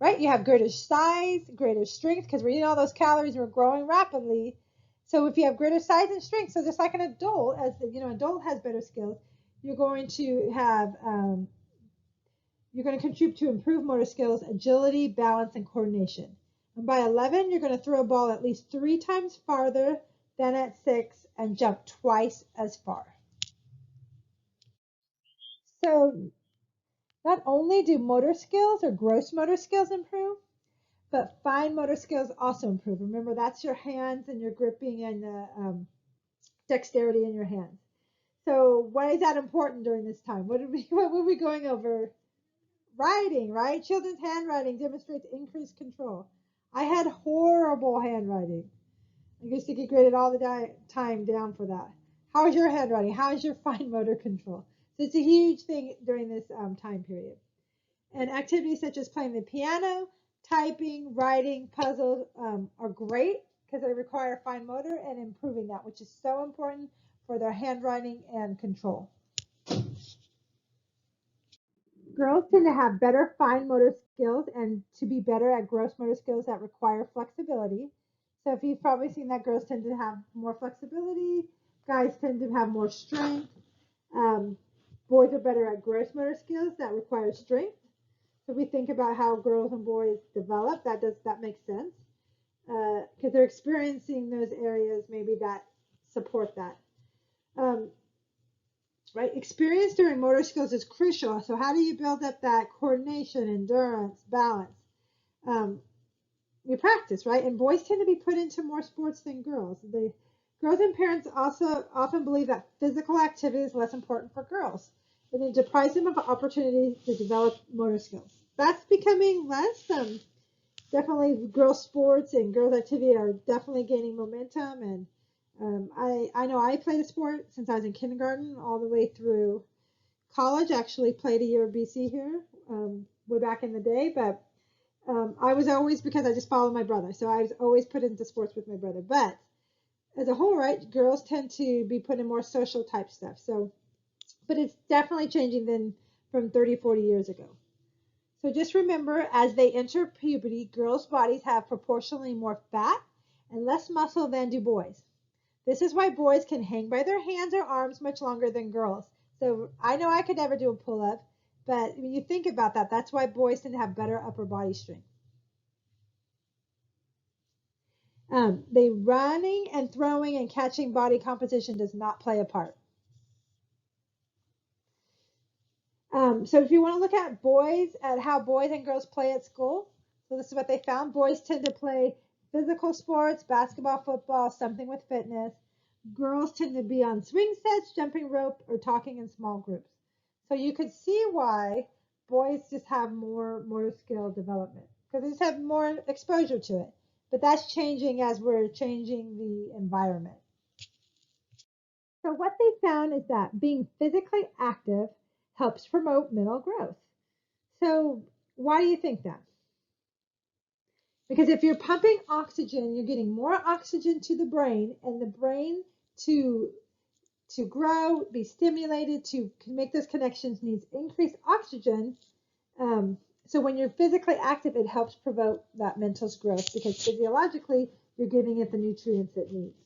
right? You have greater size, greater strength, because we're eating all those calories, we're growing rapidly. So if you have greater size and strength, so just like an adult, as the adult has better skills, you're going to have you're going to contribute to improved motor skills, agility, balance, and coordination. And by 11, you're going to throw a ball at least 3 times farther than at 6 and jump twice as far. So not only do motor skills or gross motor skills improve, but fine motor skills also improve. Remember, that's your hands and your gripping and the dexterity in your hands. So why is that important during this time? What were we going over? Writing, right? Children's handwriting demonstrates increased control. I had horrible handwriting. I used to get graded all the time down for that. How's your handwriting? How's your fine motor control? So it's a huge thing during this time period. And activities such as playing the piano, typing, writing, puzzles are great because they require fine motor and improving that, which is so important for their handwriting and control. Girls tend to have better fine motor skills and to be better at gross motor skills that require flexibility. So if you've probably seen that girls tend to have more flexibility, guys tend to have more strength. Boys are better at gross motor skills that require strength. So we think about how girls and boys develop. That makes sense because they're experiencing those areas maybe that support that. Right? Experience during motor skills is crucial. So how do you build up that coordination, endurance, balance? You practice, right? And boys tend to be put into more sports than girls. Girls and parents also often believe that physical activity is less important for girls, and it deprives them of opportunities to develop motor skills. That's becoming less. Definitely, girls' sports and girls' activity are definitely gaining momentum, and I know I played a sport since I was in kindergarten all the way through college. Actually played a year of BC here way back in the day, but I was always, because I just followed my brother, so I was always put into sports with my brother. But as a whole, right, girls tend to be put in more social type stuff. So, but it's definitely changing than from 30, 40 years ago. So just remember, as they enter puberty, girls' bodies have proportionally more fat and less muscle than do boys. This is why boys can hang by their hands or arms much longer than girls. So I know I could never do a pull-up, but when you think about that, that's why boys tend to have better upper body strength. They running and throwing and catching body composition does not play a part. So if you want to look at how boys and girls play at school, so this is what they found. Boys tend to play physical sports, basketball, football, something with fitness. Girls tend to be on swing sets, jumping rope, or talking in small groups. So you could see why boys just have more motor skill development because they just have more exposure to it. But that's changing as we're changing the environment. So what they found is that being physically active helps promote mental growth. So why do you think that? Because if you're pumping oxygen, you're getting more oxygen to the brain, and the brain to grow, be stimulated, to make those connections needs increased oxygen. So when you're physically active, it helps promote that mental growth because physiologically you're giving it the nutrients it needs.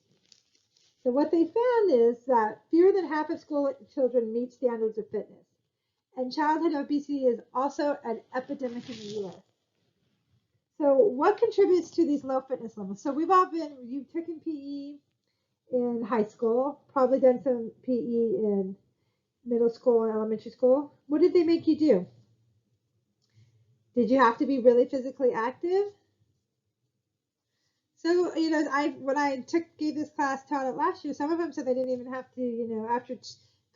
So what they found is that fewer than half of school children meet standards of fitness. And childhood obesity is also an epidemic in the U.S. So what contributes to these low fitness levels? So you've taken PE in high school, probably done some PE in middle school and elementary school. What did they make you do? Did you have to be really physically active? So, when I gave this class, taught it last year, some of them said they didn't even have to, after a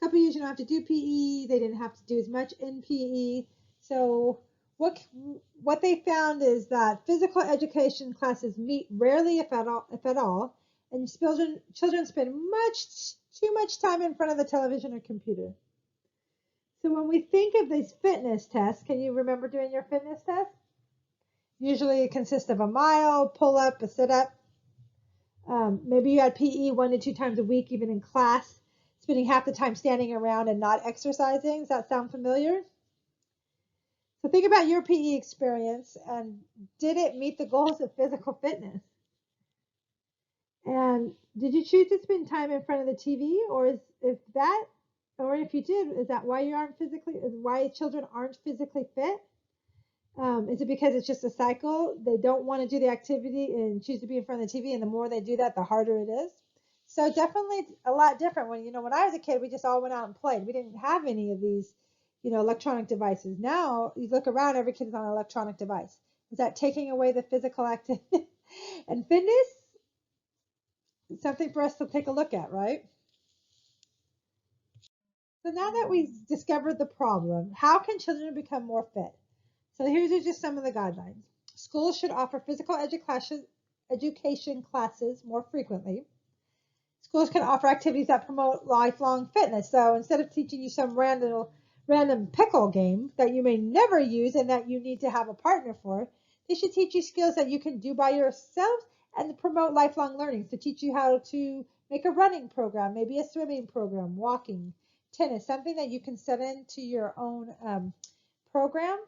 couple of years, you don't have to do PE. They didn't have to do as much in PE. So what they found is that physical education classes meet rarely, if at all, and children spend too much time in front of the television or computer. So when we think of these fitness tests, can you remember doing your fitness test? Usually it consists of a mile, pull-up, a sit-up. Maybe you had PE 1 to 2 times a week, even in class, spending half the time standing around and not exercising. Does that sound familiar? So think about your PE experience, and did it meet the goals of physical fitness? And did you choose to spend time in front of the TV, or if you did, is that why why children aren't physically fit? Is it because it's just a cycle? They don't want to do the activity and choose to be in front of the TV, and the more they do that, the harder it is. So definitely it's a lot different. When I was a kid, we just all went out and played. We didn't have any of these, electronic devices. Now you look around, every kid is on an electronic device. Is that taking away the physical activity and fitness? It's something for us to take a look at, right? So now that we've discovered the problem, how can children become more fit? So here's just some of the guidelines. Schools should offer physical education classes more frequently. Schools can offer activities that promote lifelong fitness. So instead of teaching you some random pickle game that you may never use and that you need to have a partner for, they should teach you skills that you can do by yourself and promote lifelong learning. So teach you how to make a running program, maybe a swimming program, walking, tennis, something that you can set into your own program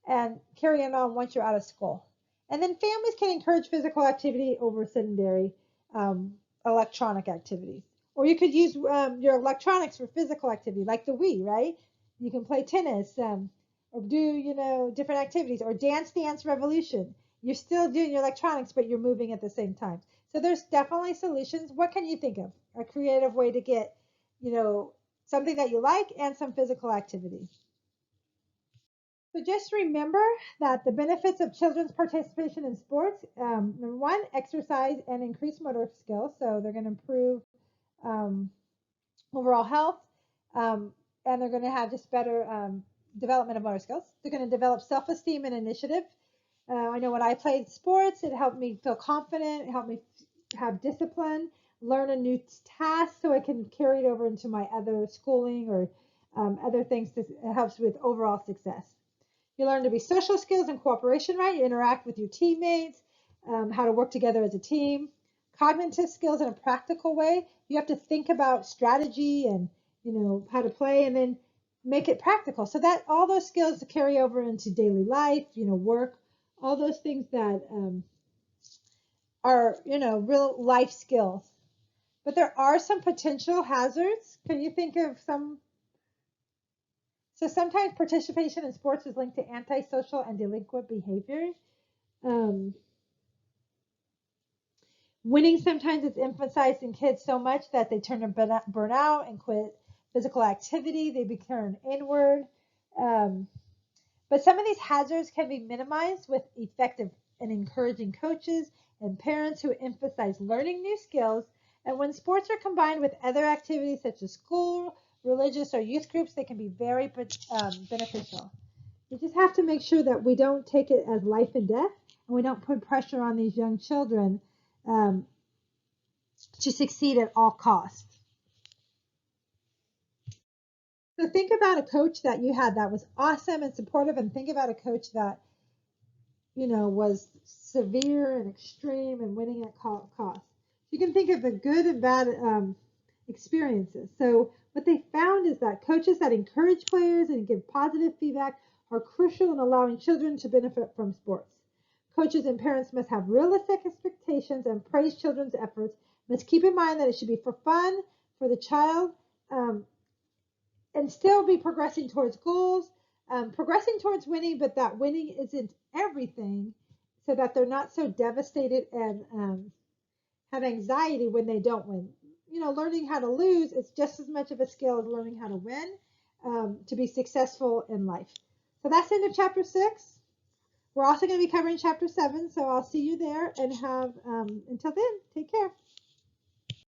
and carry it on once you're out of school. And then families can encourage physical activity over sedentary electronic activities. Or you could use your electronics for physical activity, like the Wii, right? You can play tennis or do, different activities, or Dance Revolution. You're still doing your electronics, but you're moving at the same time. So there's definitely solutions. What can you think of? A creative way to get, something that you like and some physical activity. So just remember that the benefits of children's participation in sports, number one, exercise and increase motor skills. So they're going to improve um, overall health, and they're going to have just better development of motor skills. They're going to develop self-esteem and initiative. I know when I played sports, it helped me feel confident. It helped me have discipline, learn a new task so I can carry it over into my other schooling or other things. It helps with overall success. You learn to be social skills and cooperation, right? You interact with your teammates, how to work together as a team. Cognitive skills in a practical way. You have to think about strategy and, how to play, and then make it practical. So that all those skills to carry over into daily life, work, all those things that are, real life skills. But there are some potential hazards. Can you think of some? So sometimes participation in sports is linked to antisocial and delinquent behavior. Um, Winning sometimes is emphasized in kids so much that they turn to burnout and quit physical activity. They turn inward. Um, but some of these hazards can be minimized with effective and encouraging coaches and parents who emphasize learning new skills. And when sports are combined with other activities such as school, religious, or youth groups, they can be very beneficial. We just have to make sure that we don't take it as life and death, and we don't put pressure on these young children to succeed at all costs. So think about a coach that you had that was awesome and supportive, and think about a coach that, was severe and extreme and winning at cost. You can think of the good and bad experiences. So what they found is that coaches that encourage players and give positive feedback are crucial in allowing children to benefit from sports. Coaches and parents must have realistic expectations and praise children's efforts. Must keep in mind that it should be for fun for the child, and still be progressing towards goals, progressing towards winning, but that winning isn't everything, so that they're not so devastated and have anxiety when they don't win. Learning how to lose is just as much of a skill as learning how to win, to be successful in life. So that's the end of chapter 6. We're also going to be covering chapter 7, so I'll see you there, and until then, take care.